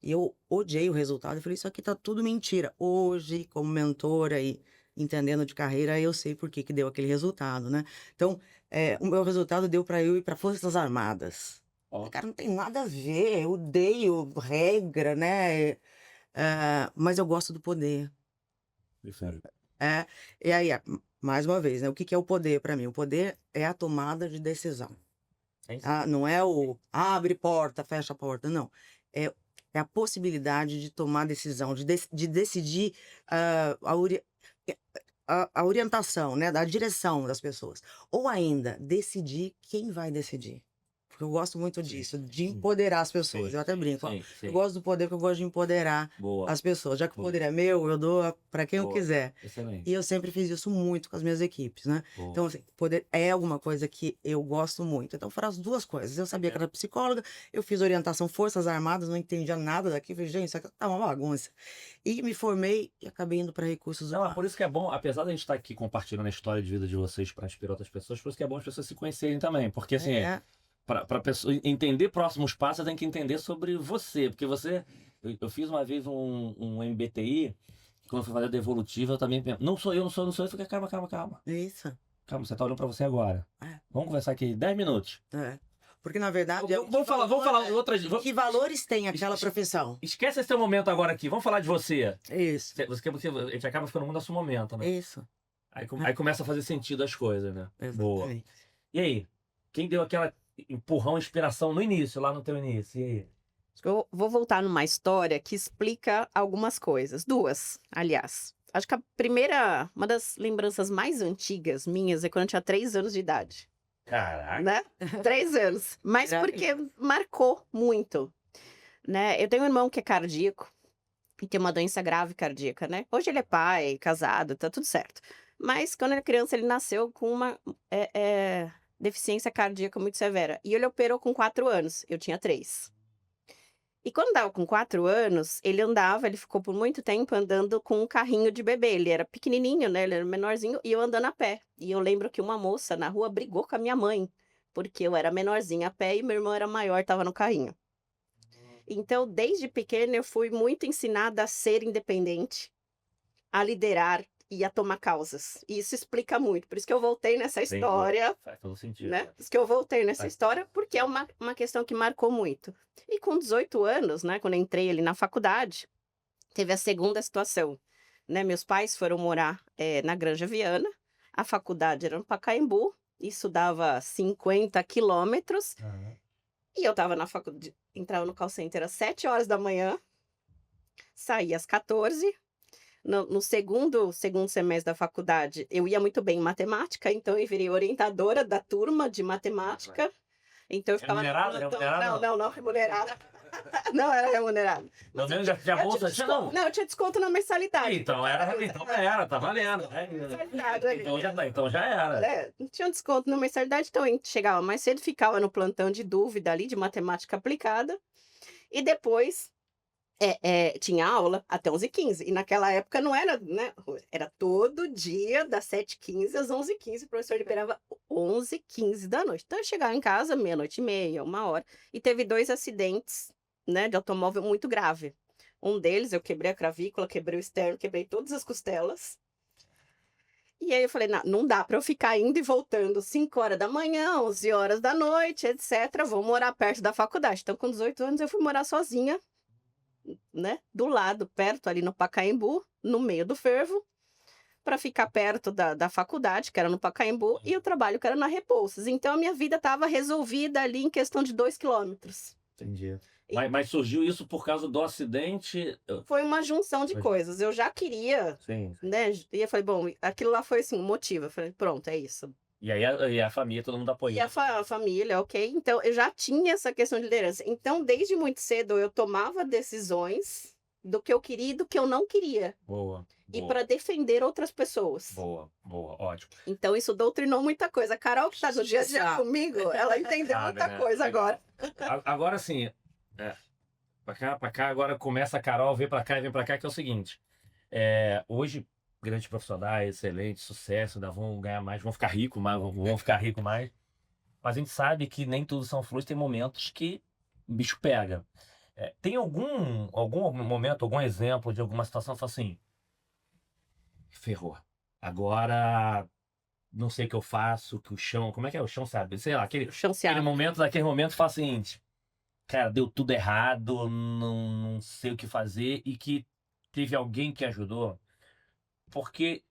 E eu odiei o resultado. Eu falei, isso aqui tá tudo mentira. Hoje, como mentora e entendendo de carreira, eu sei por que que deu aquele resultado, né? Então, o meu resultado deu para eu ir para Forças Armadas. Ó. Cara, não tem nada a ver. Eu odeio regra, né? Mas eu gosto do poder. É, e aí, mais uma vez, né? O que que é o poder para mim? O poder é a tomada de decisão. É isso. Não é o abre porta, fecha a porta, não. É a possibilidade de tomar decisão, de decidir a orientação, né, da direção das pessoas. Ou ainda, decidir quem vai decidir. Porque eu gosto muito disso, de empoderar as pessoas. Sim, Eu até brinco, ó, Sim, eu sim. gosto do poder porque eu gosto de empoderar Boa. as pessoas. Já que o Boa. poder é meu, eu dou para quem eu Boa. quiser. Excelente. E eu sempre fiz isso muito com as minhas equipes, né? Boa. Então, assim, poder é alguma coisa que eu gosto muito. Então, foram as duas coisas. Eu sabia que era psicóloga, eu fiz orientação Forças Armadas, não entendia nada daqui. Falei, gente, isso aqui tá uma bagunça. E me formei e acabei indo para recursos Não, é humanos. por isso que é bom, apesar da gente estar aqui compartilhando a história de vida de vocês para inspirar outras pessoas, por isso que é bom as pessoas se conhecerem também. Porque assim, para pessoa entender próximos passos, tem que entender sobre você. Porque você. Eu fiz uma vez um MBTI, quando eu fui fazer a devolutiva, eu também penso, não sou eu. Eu falei, calma. Isso. Calma, você tá olhando pra você agora. Vamos conversar aqui 10 minutos. Porque, na verdade, Vamos falar outras. que valores tem aquela profissão? Esquece esse teu momento agora aqui. Vamos falar de você. Isso. A gente acaba ficando muito no seu momento, né? Isso. Aí começa a fazer sentido as coisas, né? Boa. Exatamente. E aí? Quem deu aquela empurrão, inspiração no início, lá no teu início? E aí? Eu vou voltar numa história que explica algumas coisas. Duas, aliás. Acho que uma das lembranças mais antigas minhas é quando eu tinha 3 anos de idade, Caraca. né? 3 anos. Mas porque marcou muito, né? Eu tenho um irmão que é cardíaco e tem uma doença grave cardíaca, né? Hoje ele é pai, casado, tá tudo certo. Mas quando ele é criança, ele nasceu com uma deficiência cardíaca muito severa. E ele operou com 4 anos, eu tinha 3. E quando dava com 4 anos, ele ficou por muito tempo andando com um carrinho de bebê. Ele era pequenininho, né? Ele era menorzinho, e eu andando a pé. E eu lembro que uma moça na rua brigou com a minha mãe, porque eu era menorzinha a pé e meu irmão era maior, estava no carrinho. Então, desde pequena, eu fui muito ensinada a ser independente, a liderar e a tomar causas. E isso explica muito. Por isso que eu voltei nessa Entendi. história, Faz todo sentido. né? Por isso que eu voltei nessa Faz. história, porque é uma questão que marcou muito. E com 18 anos, né, quando eu entrei ali na faculdade, teve a segunda situação, né? Meus pais foram morar na Granja Viana, a faculdade era no Pacaembu, isso dava 50 quilômetros, Aham. e eu tava na faculdade, entrava no call center às 7 horas da manhã, saía às 14. No segundo semestre da faculdade, eu ia muito bem em matemática, então eu virei orientadora da turma de matemática. Então eu ficava... Remunerada? Remunerada? Não remunerada. Não era remunerada. Pelo menos já tinha bolsa? Tinha não. Não, eu tinha desconto na mensalidade. Então era, tá valendo. Mensalidade ali. Então já era. Tinha um desconto na mensalidade, então eu chegava mais cedo, ficava no plantão de dúvida ali, de matemática aplicada, e depois tinha aula até 11h15, e naquela época não era, né, era todo dia, das 7h15 às 11h15, o professor liberava 11h15 da noite. Então eu chegava em casa, 00:30, 1h, e teve 2 acidentes, né, de automóvel muito grave. Um deles, eu quebrei a clavícula, quebrei o externo, quebrei todas as costelas. E aí eu falei, não dá para eu ficar indo e voltando 5 horas da manhã, 11 horas da noite, etc. Vou morar perto da faculdade. Então, com 18 anos, eu fui morar sozinha, né, do lado, perto ali no Pacaembu, no meio do fervo, para ficar perto da faculdade, que era no Pacaembu, e o trabalho que era na Repousos. Então, a minha vida estava resolvida ali em questão de 2 quilômetros. Entendi. Mas surgiu isso por causa do acidente? Foi uma junção de coisas. Eu já queria, Sim. né? E eu falei, bom, aquilo lá foi assim, um motivo. Eu falei, pronto, é isso. E aí a família, todo mundo apoiou. E a família, ok. Então, eu já tinha essa questão de liderança. Então, desde muito cedo, eu tomava decisões do que eu queria e do que eu não queria. Boa. E para defender outras pessoas. Boa, ótimo. Então, isso doutrinou muita coisa. A Carol, que está no dia a dia comigo, ela entendeu muita coisa agora. Agora, assim, pra cá, agora começa a Carol, vem pra cá e vem pra cá, que é o seguinte. Hoje, grandes profissionais, excelente, sucesso, vão ganhar mais, vão ficar ricos mais, vão ficar ricos mais. Mas a gente sabe que nem tudo são flores, tem momentos que o bicho pega. Tem algum momento, algum exemplo de alguma situação que fala assim, ferrou. Agora não sei o que eu faço, que o chão, como é que é o chão, sabe? Sei lá, aquele momento fala assim, cara, deu tudo errado, não sei o que fazer, e que teve alguém que ajudou. Porque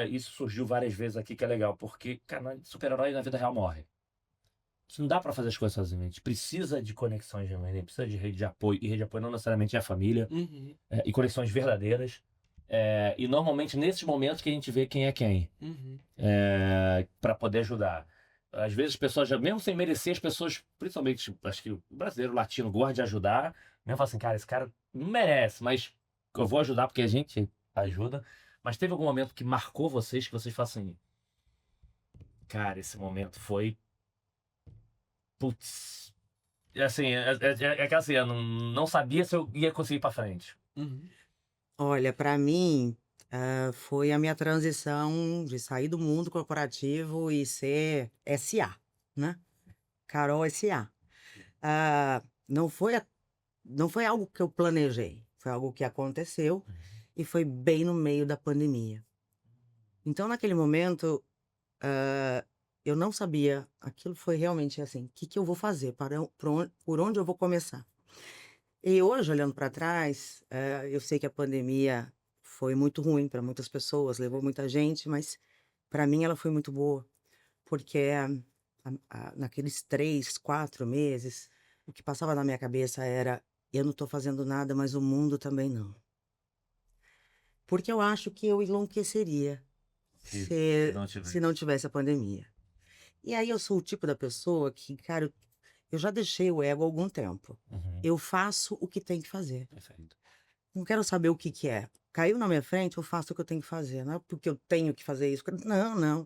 isso surgiu várias vezes aqui, que é legal, porque, cara, super-herói na vida real morre. Não dá pra fazer as coisas sozinho, a gente precisa de conexões, a gente precisa de rede de apoio, e rede de apoio não necessariamente é a família, e conexões verdadeiras. E normalmente nesses momentos que a gente vê quem é quem, para poder ajudar. Às vezes as pessoas, mesmo sem merecer, as pessoas, principalmente, acho que o brasileiro, o latino, gosta de ajudar, mesmo fala assim, cara, esse cara não merece, mas eu vou ajudar porque a gente ajuda. Mas teve algum momento que marcou vocês, que vocês falam assim, cara, esse momento foi, putz, assim, que assim, eu não sabia se eu ia conseguir ir pra frente. Olha, para mim, foi a minha transição de sair do mundo corporativo e ser SA, né? Carol SA. Não foi algo que eu planejei, foi algo que aconteceu e foi bem no meio da pandemia. Então, naquele momento, eu não sabia, aquilo foi realmente assim, o que eu vou fazer, por onde eu vou começar? E hoje, olhando para trás, eu sei que a pandemia foi muito ruim para muitas pessoas, levou muita gente, mas para mim ela foi muito boa, porque naqueles 3, 4 meses, o que passava na minha cabeça era, eu não estou fazendo nada, mas o mundo também não. Porque eu acho que eu enlouqueceria se não tivesse a pandemia. E aí eu sou o tipo da pessoa que, cara, eu já deixei o ego há algum tempo. Uhum. Eu faço o que tem que fazer. Perfeito. Não quero saber o que que é. Caiu na minha frente, eu faço o que eu tenho que fazer. Não é porque eu tenho que fazer isso. Não.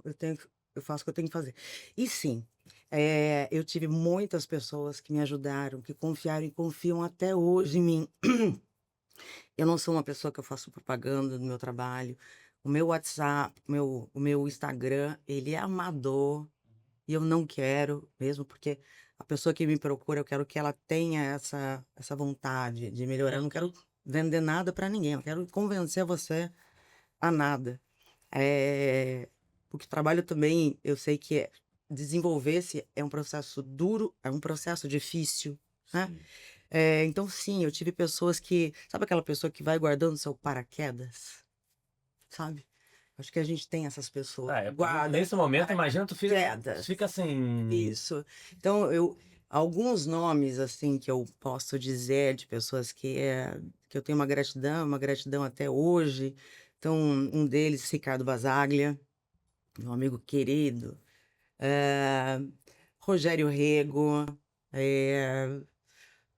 Eu faço o que eu tenho que fazer. E sim, eu tive muitas pessoas que me ajudaram, que confiaram e confiam até hoje em mim. Eu não sou uma pessoa que eu faço propaganda do meu trabalho. O meu WhatsApp, o meu Instagram, ele é amador. E eu não quero mesmo, porque a pessoa que me procura, eu quero que ela tenha essa vontade de melhorar. Eu não quero vender nada para ninguém, eu quero convencer você a nada. Porque trabalho também, eu sei que desenvolver-se é um processo duro, é um processo difícil, né? Sim. Então, sim, eu tive pessoas que... Sabe aquela pessoa que vai guardando seu paraquedas? Sabe? Acho que a gente tem essas pessoas. Nesse momento, imagina, tu Quedas. fica assim... Isso. Então, alguns nomes, assim, que eu posso dizer de pessoas que eu tenho uma gratidão até hoje. Então, um deles, Ricardo Basaglia, meu amigo querido. Rogério Rego,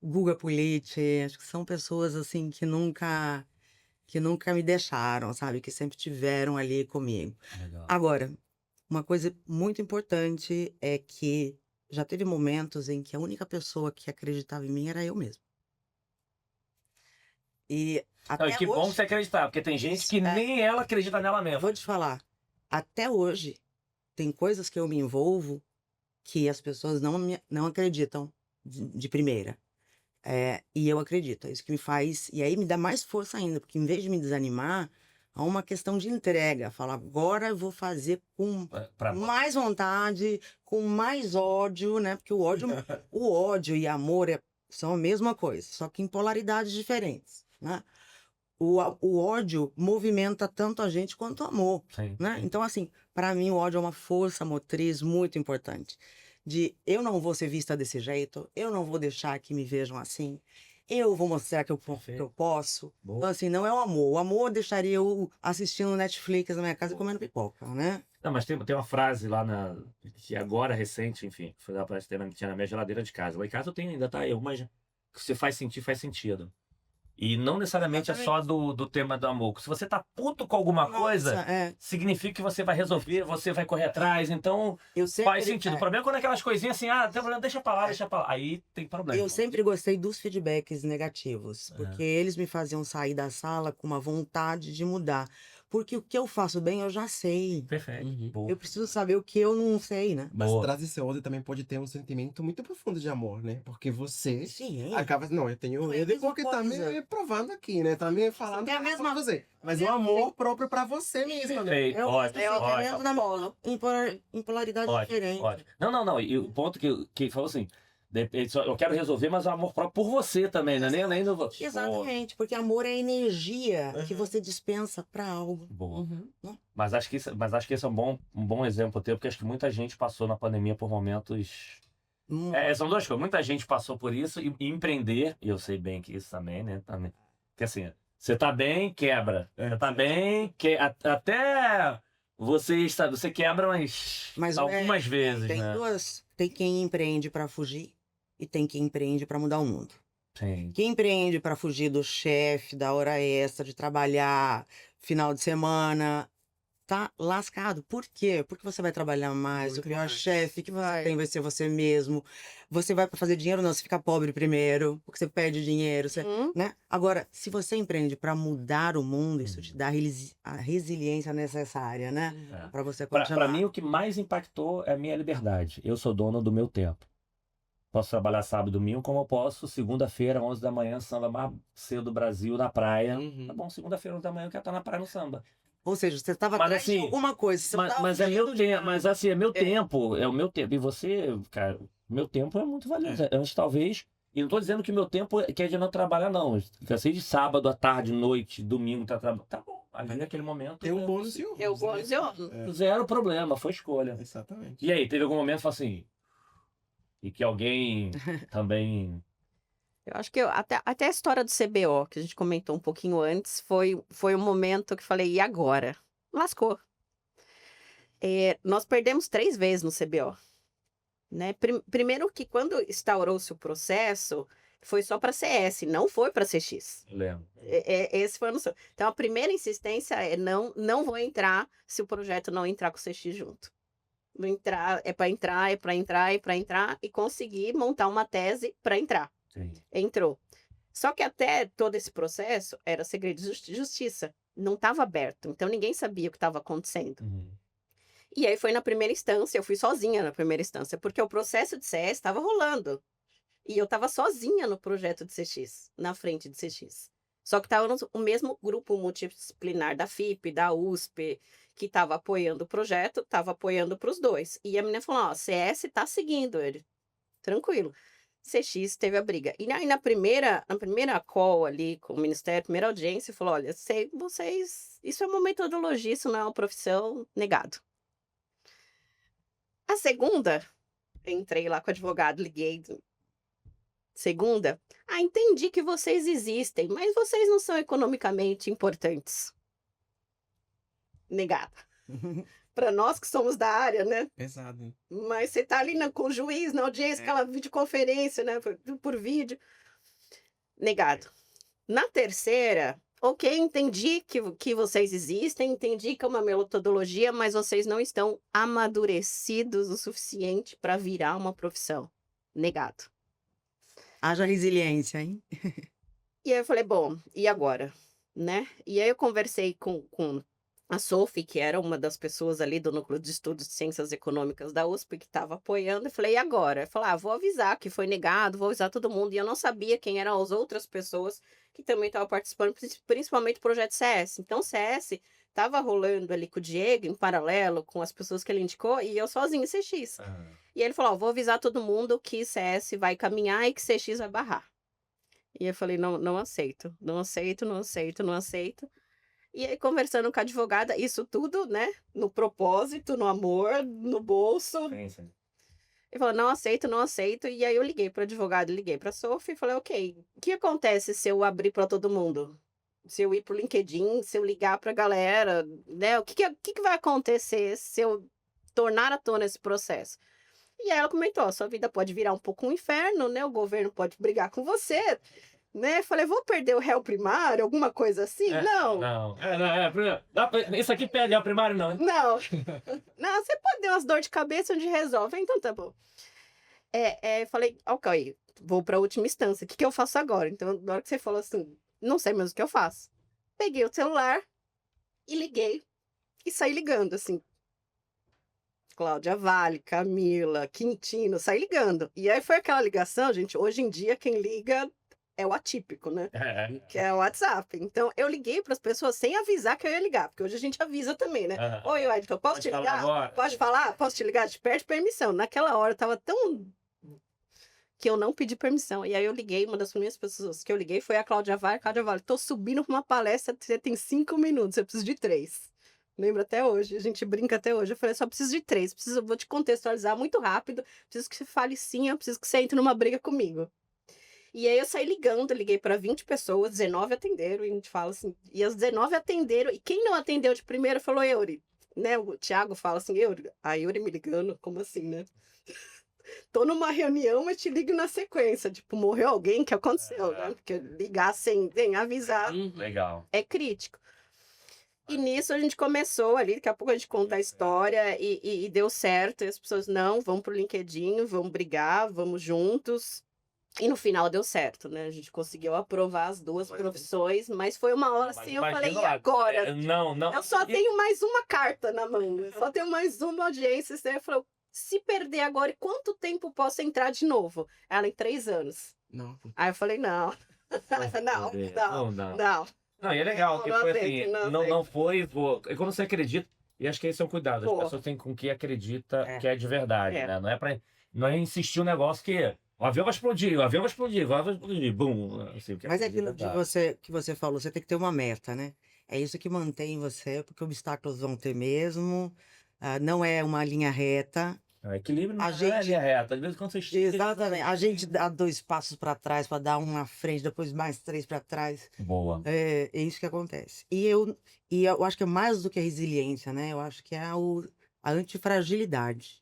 Guga Politi, acho que são pessoas, assim, que nunca me deixaram, sabe? Que sempre tiveram ali comigo. Legal. Agora, uma coisa muito importante é que já teve momentos em que a única pessoa que acreditava em mim era eu mesmo. E até Que hoje, bom você acreditar, porque tem gente que nem ela acredita nela mesma. vou te falar, até hoje tem coisas que eu me envolvo que as pessoas não acreditam de primeira. E eu acredito, é isso que me faz... E aí me dá mais força ainda, porque em vez de me desanimar, há uma questão de entrega. Falar, agora eu vou fazer com mais vontade, com mais ódio, né? Porque o ódio e amor são a mesma coisa, só que em polaridades diferentes, né? O ódio movimenta tanto a gente quanto o amor, Sim, né? sim. Então, assim, para mim o ódio é uma força motriz muito importante. Eu não vou ser vista desse jeito, eu não vou deixar que me vejam assim, eu vou mostrar que eu posso. Boa. Então, assim, não é o amor. O amor deixaria eu assistindo Netflix na minha casa e comendo pipoca, né? Não, mas tem uma frase lá que agora, recente, enfim, foi lá que tinha na minha geladeira de casa. Lá em casa eu tenho ainda, tá? Mas que você faz sentido. E não necessariamente é só do tema do amor. Se você tá puto com alguma coisa, significa que você vai resolver, você vai correr atrás. Então, faz sentido. O problema é quando aquelas coisinhas assim, tem problema, deixa pra lá. Aí tem problema. Eu sempre gostei dos feedbacks negativos, porque eles me faziam sair da sala com uma vontade de mudar. Porque o que eu faço bem, eu já sei. Perfeito. Eu preciso saber o que eu não sei, né? Mas atrás desse ódio também pode ter um sentimento muito profundo de amor, né? Porque você acaba... Não, eu tenho medo porque tá me provando aqui, né? Tá me falando que é a mesma você. Mas o amor próprio pra você mesmo, né? Perfeito. Ótimo. Em polaridade diferente. Ótimo. Não. E o ponto que falou assim... Eu quero resolver, mas o amor próprio por você também, né? Nem do... Exatamente, porque amor é energia que você dispensa para algo. Boa. Mas acho que esse é um bom exemplo teu, porque acho que muita gente passou na pandemia por momentos... são duas coisas. Muita gente passou por isso e empreender, e eu sei bem que isso também, né? Porque assim, você tá bem, quebra. Você tá bem, até você quebra mas algumas vezes, né? Tem quem empreende para fugir. E tem quem empreende para mudar o mundo. Sim. Quem empreende para fugir do chefe, da hora extra, de trabalhar final de semana, tá lascado. Por quê? Porque você vai trabalhar mais, o pior chefe que você tem vai ser você mesmo. Você vai para fazer dinheiro, não, você fica pobre primeiro, porque você perde dinheiro, né? Agora, se você empreende para mudar o mundo, isso te dá a resiliência necessária, né? Para você continuar. Para mim, o que mais impactou é a minha liberdade. Eu sou dono do meu tempo. Posso trabalhar sábado e domingo, como eu posso. Segunda-feira, 11 da manhã, samba mais cedo do Brasil, na praia. Tá bom, segunda-feira, 11 da manhã, eu quero estar na praia no samba. Ou seja, você estava atrás de alguma coisa. Mas é meu tempo. Mas assim, é meu tempo. É o meu tempo. E você, cara, meu tempo é muito valioso. Antes, talvez... E não estou dizendo que meu tempo é de não trabalhar, não. Cansei de sábado, à tarde, noite, domingo, tá trabalhando. Tá bom. Ali naquele momento... Tem um bônus e um ônus. Zero problema, foi escolha. Exatamente. E aí, teve algum momento que falou assim... E que alguém também Eu acho que até a história do CBO, que a gente comentou um pouquinho antes, foi um momento que falei, e agora? Lascou. Nós perdemos 3 vezes no CBO, né? Primeiro que quando instaurou-se o processo, foi só para CS, não foi para CX. Lembro. Esse foi o nosso. Então, a primeira insistência é não vou entrar se o projeto não entrar com o CX junto. Vou entrar, é para entrar, é para entrar, é para entrar e conseguir montar uma tese para entrar. Sim. Entrou. Só que até todo esse processo era segredo de justiça. Não estava aberto. Então, ninguém sabia o que estava acontecendo. Uhum. E aí foi na primeira instância, eu fui sozinha na primeira instância, porque o processo de CS estava rolando. E eu estava sozinha no projeto de CX, na frente de CX. Só que estava o mesmo grupo multidisciplinar da FIP, da USP, que estava apoiando o projeto, estava apoiando para os dois. E a menina falou, ó, CS está seguindo ele. Tranquilo. CX teve a briga. E aí na primeira call ali com o Ministério, primeira audiência, falou, olha, sei vocês, isso é uma metodologia, isso não é uma profissão, negado. A segunda, entrei lá com o advogado, liguei. Segunda, entendi que vocês existem, mas vocês não são economicamente importantes. Negada. Para nós que somos da área, né? Pesado. Mas você tá ali com o juiz, na audiência, aquela videoconferência, né? Por vídeo. Negado. Na terceira, ok, entendi que vocês existem, entendi que é uma metodologia, mas vocês não estão amadurecidos o suficiente para virar uma profissão. Negado. Haja resiliência, hein? E aí eu falei, bom, e agora? Né? E aí eu conversei com a Sophie, que era uma das pessoas ali do Núcleo de Estudos de Ciências Econômicas da USP, que estava apoiando, e falei, e agora? Eu falei, vou avisar que foi negado, vou avisar todo mundo, e eu não sabia quem eram as outras pessoas que também estavam participando, principalmente do projeto CS. Então, o CS estava rolando ali com o Diego, em paralelo com as pessoas que ele indicou, e eu sozinha em CX. E ele falou, vou avisar todo mundo que CS vai caminhar e que CX vai barrar. E eu falei, não aceito, não aceito, não aceito, não aceito. E aí, conversando com a advogada, isso tudo, né? No propósito, no amor, no bolso. Sim. Ele falou, não aceito, não aceito. E aí eu liguei para o advogado, liguei para a Sophie e falei, ok, o que acontece se eu abrir para todo mundo? Se eu ir para o LinkedIn, se eu ligar para a galera, né? O que vai acontecer se eu tornar à tona esse processo? E aí ela comentou, sua vida pode virar um pouco um inferno, né? O governo pode brigar com você, né? Falei, vou perder o réu primário, alguma coisa assim? Não. Isso aqui perde o primário, não. Não. Não, você pode ter umas dor de cabeça onde resolve, então tá bom. Falei, ok, vou pra última instância, o que eu faço agora? Então, na hora que você falou assim, não sei mais o que eu faço. Peguei o celular e liguei. E saí ligando, assim. Cláudia Vale, Camila, Quintino, saí ligando. E aí foi aquela ligação, gente, hoje em dia quem liga é o atípico, né? Que é o WhatsApp. Então, eu liguei para as pessoas sem avisar que eu ia ligar, porque hoje a gente avisa também, né? Oi, Wellington, posso te ligar? Pode falar? Posso te ligar? Te pede permissão. Naquela hora eu tava tão... que eu não pedi permissão. E aí eu liguei, uma das primeiras pessoas que eu liguei foi a Cláudia Vale. Cláudia Vale, tô subindo para uma palestra, você tem 5 minutos, eu preciso de 3. Lembro até hoje, a gente brinca até hoje. Eu falei, só preciso de 3, vou te contextualizar muito rápido, preciso que você fale sim, eu preciso que você entre numa briga comigo. E aí eu saí ligando, liguei para 20 pessoas, 19 atenderam, e a gente fala assim, e as 19 atenderam, e quem não atendeu de primeira falou, Euri, né? O Thiago fala assim, Euri, a Euri me ligando, como assim, né? Tô numa reunião, mas te ligo na sequência, tipo, morreu alguém, que aconteceu, né? Porque ligar sem avisar Legal. é crítico. E nisso a gente começou ali, daqui a pouco a gente conta a história e deu certo. E as pessoas, não, vamos pro LinkedIn, vamos brigar, vamos juntos. E no final deu certo, né? A gente conseguiu aprovar as duas profissões, mas foi uma hora assim, eu falei, e agora? Não. Eu só tenho mais uma carta na mão, eu só tenho mais uma audiência. Você falou, se perder agora, e quanto tempo posso entrar de novo? Ela, em 3 anos. Não. Aí eu falei, não. Não, e é legal, porque foi assim, não foi. E quando você acredita, e acho que esse é um cuidado, as pessoas têm com que acredita que é de verdade, né? Não é insistir um negócio que o avião vai explodir, bum. Assim, Mas é aquilo que você falou, você tem que ter uma meta, né? É isso que mantém você, porque obstáculos vão ter mesmo, não é uma linha reta, Equilíbrio não A é gente- linha reta. Às vezes quando você estica... Exatamente. A gente dá 2 passos para trás para dar um na frente, depois mais 3 para trás. Boa. É isso que acontece. E eu acho que é mais do que a resiliência, né? Eu acho que é a antifragilidade.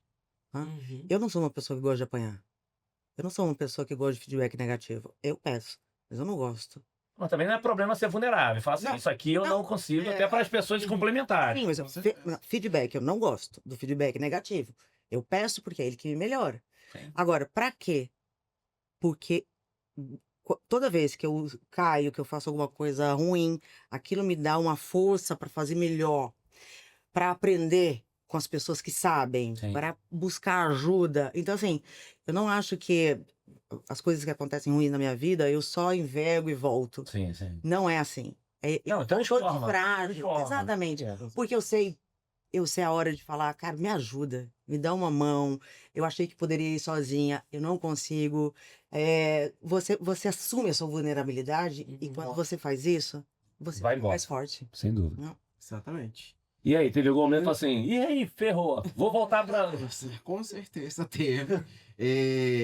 Hã? Uhum. Eu não sou uma pessoa que gosta de apanhar. Eu não sou uma pessoa que gosta de feedback negativo. Eu peço, mas eu não gosto. Mas também não é problema ser vulnerável. Fala assim, Não, isso aqui eu não consigo, é, até para as pessoas complementarem. Sim, mas Com certeza. feedback, eu não gosto do feedback negativo. Eu peço porque é ele que me melhora. Sim. Agora, pra quê? Porque toda vez que eu caio, que eu faço alguma coisa ruim, aquilo me dá uma força para fazer melhor, para aprender com as pessoas que sabem, Sim. para buscar ajuda. Então, assim, eu não acho que as coisas que acontecem ruins na minha vida, eu só envergo e volto. Sim, sim. Não é assim. Não, Eu então sou transforma. frágil. Transforma. Exatamente. Porque eu sei a hora de falar, cara, me ajuda, me dá uma mão. Eu achei que poderia ir sozinha, eu não consigo. Você assume a sua vulnerabilidade e quando você faz isso, você Vai fica embora. mais forte. Sem dúvida. Não. Exatamente. E aí, teve algum momento assim, e aí, ferrou, vou voltar pra... Com certeza teve.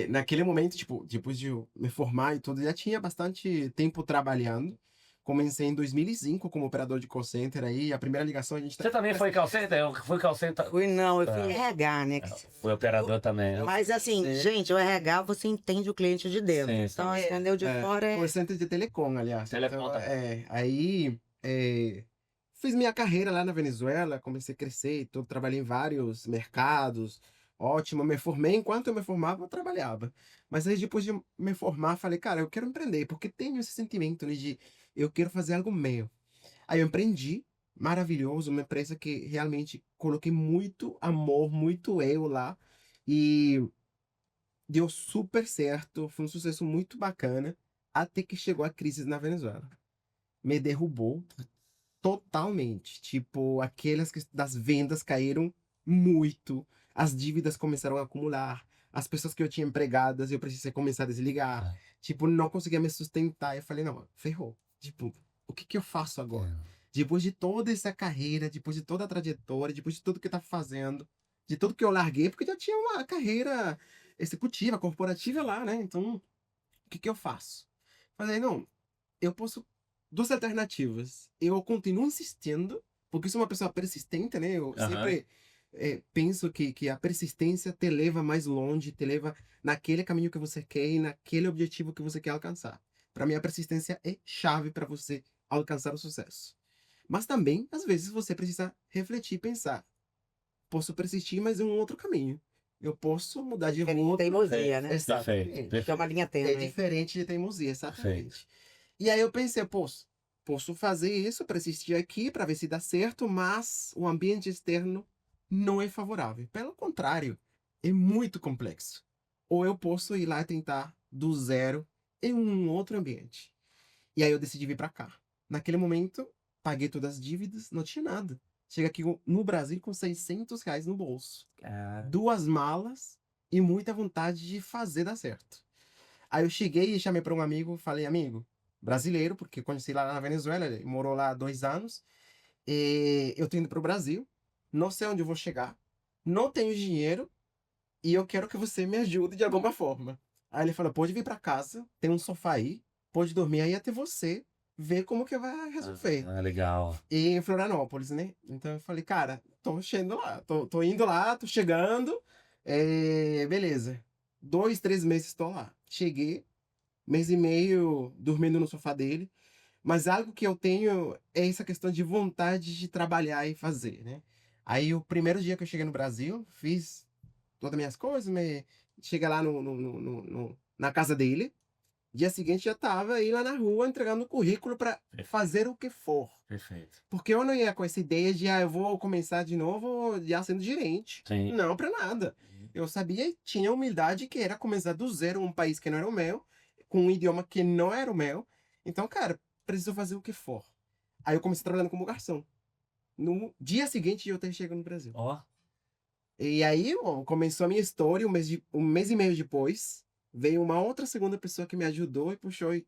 Naquele momento, tipo, depois de eu me formar e tudo, já tinha bastante tempo trabalhando. Comecei em 2005 como operador de call center aí. A primeira ligação a gente... Você também foi call center? Eu fui call center. Fui não, eu fui É. RH, né? Fui operador também. Mas assim, Sim. gente, o RH você entende o cliente de dentro. Sim, Então, sim. entendeu? De fora Call center de telecom, aliás. Telecom Então, também. aí fiz minha carreira lá na Venezuela, comecei a crescer e tudo, trabalhei em vários mercados. Ótimo, me formei. Enquanto eu me formava, eu trabalhava. Mas aí depois de me formar, falei, cara, eu quero empreender, porque tenho esse sentimento, né, de eu quero fazer algo meu. Aí eu empreendi, maravilhoso, uma empresa que realmente coloquei muito amor, muito eu lá. E deu super certo, foi um sucesso muito bacana, até que chegou a crise na Venezuela. Me derrubou totalmente. Tipo, aquelas das vendas caíram muito, as dívidas começaram a acumular, as pessoas que eu tinha empregadas, eu precisei começar a desligar. Ah. Tipo, não conseguia me sustentar. Eu falei, não, ferrou. Tipo, o que que eu faço agora? Depois de toda essa carreira, depois de toda a trajetória, depois de tudo que eu tava fazendo, de tudo que eu larguei, porque eu já tinha uma carreira executiva, corporativa lá, né? Então, o que que eu faço? Falei, não, eu posso... Duas alternativas. Eu continuo insistindo, porque sou uma pessoa persistente, né? Eu Aham. sempre penso que a persistência te leva mais longe, te leva naquele caminho que você quer e naquele objetivo que você quer alcançar. Para mim, a persistência é chave para você alcançar o sucesso. Mas também, às vezes, você precisa refletir e pensar. Posso persistir, mas em um outro caminho. Eu posso mudar de rumo. Teimosia, né? Exatamente. Que é uma linha É tênue. diferente de teimosia, exatamente. E aí eu pensei, posso fazer isso, persistir aqui para ver se dá certo, mas o ambiente externo não é favorável. Pelo contrário, é muito complexo. Ou eu posso ir lá e tentar do zero em um outro ambiente. E aí eu decidi vir para cá. Naquele momento, paguei todas as dívidas, não tinha nada. Chega aqui no Brasil com R$ 600 no bolso. Cara, 2 malas e muita vontade de fazer dar certo. Aí eu cheguei e chamei para um amigo, falei, amigo, brasileiro, porque conheci lá na Venezuela, ele morou lá há 2 anos, e eu tô indo pro Brasil, não sei onde eu vou chegar, não tenho dinheiro, e eu quero que você me ajude de alguma forma. Aí ele falou, pode vir para casa, tem um sofá aí, pode dormir aí até você ver como que vai resolver. legal. E em Florianópolis, né? Então eu falei, cara, tô chegando lá, tô indo lá, tô chegando, beleza. 2, 3 meses tô lá. Cheguei, mês e meio dormindo no sofá dele, mas algo que eu tenho é essa questão de vontade de trabalhar e fazer, né? Aí o primeiro dia que eu cheguei no Brasil, fiz todas as minhas coisas, cheguei lá na casa dele. Dia seguinte já tava aí lá na rua entregando o currículo para fazer o que for. Perfeito. Porque eu não ia com essa ideia de, eu vou começar de novo já sendo gerente. Sim. Não, para nada. Eu sabia e tinha humildade que era começar do zero um país que não era o meu, com um idioma que não era o meu. Então, cara, preciso fazer o que for. Aí eu comecei trabalhando como garçom. No dia seguinte eu chego no Brasil. Ó, E aí, bom, começou a minha história, um mês e meio depois, veio uma outra segunda pessoa que me ajudou e puxou e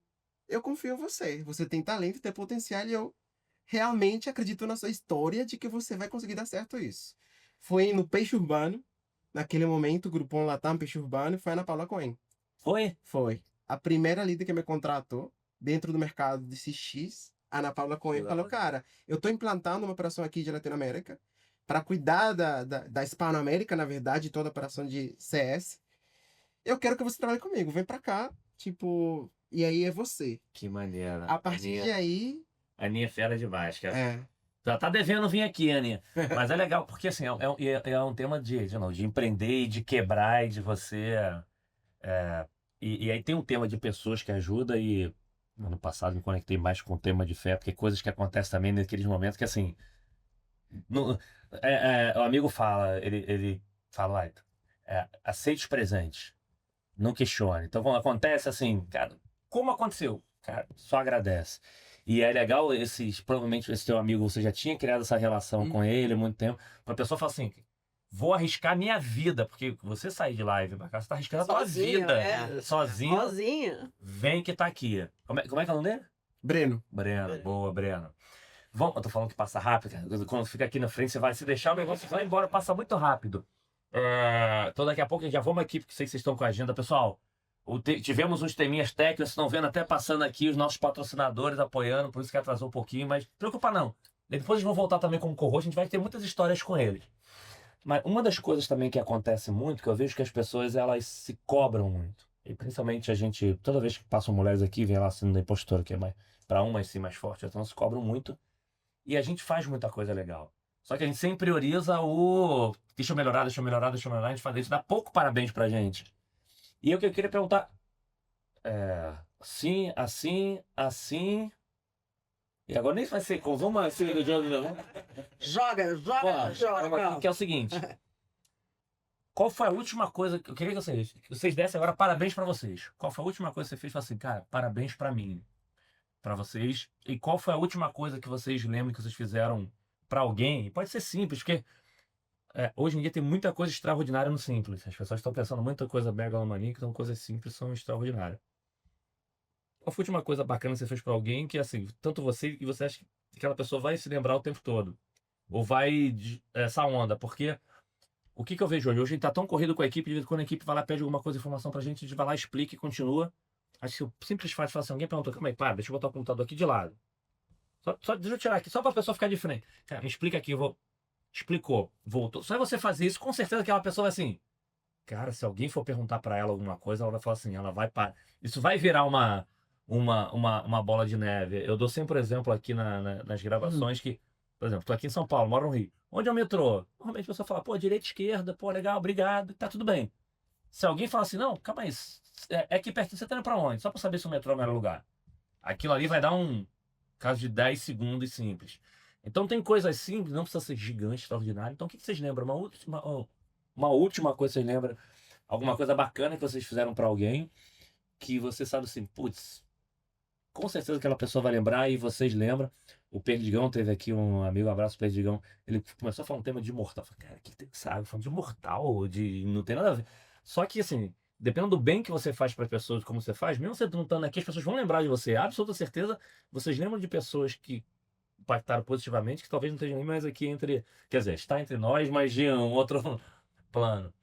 eu confio em você. Você tem talento, tem potencial e eu realmente acredito na sua história de que você vai conseguir dar certo isso. Foi no Peixe Urbano, naquele momento, o Groupon Latam, Peixe Urbano, foi a Ana Paula Cohen. Foi? Foi. A primeira líder que me contratou dentro do mercado de CX, a Ana Paula Cohen falou, cara, eu tô implantando uma operação aqui de Latinoamérica para cuidar da Hispanoamérica, na verdade, toda a operação de CS. Eu quero que você trabalhe comigo, vem pra cá, tipo, e aí é você. Que maneiro. A partir de aí, A Aninha é fera demais, cara. é, Já tá devendo vir aqui, Aninha. Mas é legal, porque assim, é um tema de empreender e de quebrar e de você. E aí tem um tema de pessoas que ajuda e ano passado me conectei mais com o tema de fé, porque coisas que acontecem também naqueles momentos que assim. O amigo fala, ele fala, aceite os presentes, não questione. Então quando acontece assim, cara, como aconteceu? Cara, só agradece. E é legal provavelmente esse teu amigo, você já tinha criado essa relação com ele há muito tempo, pra pessoa falar assim, vou arriscar minha vida, porque você sair de live pra cá, você tá arriscando a tua Sozinho, vida. Sozinho, Sozinho. vem que tá aqui. Como é que é o nome dele? Breno. Breno, boa, Breno. Vamos, eu tô falando que passa rápido, cara. Quando fica aqui na frente, você vai se deixar, o negócio vai embora, passa muito rápido. Então daqui a pouco já vamos aqui, porque sei que vocês estão com a agenda. Pessoal, tivemos uns teminhas técnicos, vocês estão vendo até passando aqui os nossos patrocinadores apoiando, por isso que atrasou um pouquinho, mas não preocupa não. Depois eles vão voltar também como co-host, a gente vai ter muitas histórias com eles. Mas uma das coisas também que acontece muito, que eu vejo que as pessoas, elas se cobram muito. E principalmente a gente, toda vez que passam mulheres aqui, vem lá sendo da impostora, que é mais, pra umas sim mais forte, então se cobram muito. E a gente faz muita coisa legal. Só que a gente sempre prioriza o deixa eu melhorar, deixa eu melhorar, deixa eu melhorar, a gente faz isso, dá pouco parabéns pra gente. E eu que eu queria perguntar, assim, assim, assim... E agora nem vai ser com vamos assim, Joga, Ó, joga. que é o seguinte. Qual foi a última coisa que eu queria que vocês dessem agora parabéns pra vocês? Qual foi a última coisa que você fez? Fala assim, cara, parabéns pra mim, pra vocês. E qual foi a última coisa que vocês lembram que vocês fizeram pra alguém? E pode ser simples, porque hoje em dia tem muita coisa extraordinária no simples. As pessoas estão pensando muita coisa megalomaníaca, então coisas simples são extraordinárias. Qual foi a última coisa bacana que você fez pra alguém que, assim, tanto você e você acha que aquela pessoa vai se lembrar o tempo todo? Ou vai essa onda? Porque o que eu vejo hoje? Hoje a gente tá tão corrido com a equipe, de vez em quando a equipe vai lá, pede alguma coisa, informação pra gente, a gente vai lá, explica e continua. Acho que o simples faz, assim, alguém perguntou, calma aí, para, deixa eu botar o computador aqui de lado. Deixa eu tirar aqui, só pra pessoa ficar de frente. Cara, me explica aqui, explicou, voltou. Só você fazer isso, com certeza aquela pessoa vai assim, cara, se alguém for perguntar pra ela alguma coisa, ela vai falar assim, ela vai parar. Isso vai virar uma bola de neve. Eu dou sempre exemplo aqui nas gravações que, por exemplo, tô aqui em São Paulo, moro no Rio. Onde é o metrô? Normalmente a pessoa fala, pô, direita, esquerda, pô, legal, obrigado, tá tudo bem. Se alguém fala assim, não, calma aí, é aqui pertinho, você tá indo pra onde? Só pra saber se o metrô é o melhor lugar. Aquilo ali vai dar um caso de 10 segundos simples. Então tem coisas simples, não precisa ser gigante, extraordinário. Então o que vocês lembram? Uma última coisa que vocês lembram? Alguma coisa bacana que vocês fizeram pra alguém que você sabe assim, putz, com certeza aquela pessoa vai lembrar e vocês lembram. O Perdigão teve aqui um amigo, um abraço Perdigão. Ele começou a falar um tema de mortal. Eu falei, cara, o que tem que sabe? Falando de mortal, não tem nada a ver. Só que assim, dependendo do bem que você faz para as pessoas, como você faz, mesmo você não estando aqui, as pessoas vão lembrar de você. Absoluta certeza, vocês lembram de pessoas que impactaram positivamente, que talvez não estejam nem mais aqui quer dizer, está entre nós, mas de um outro plano.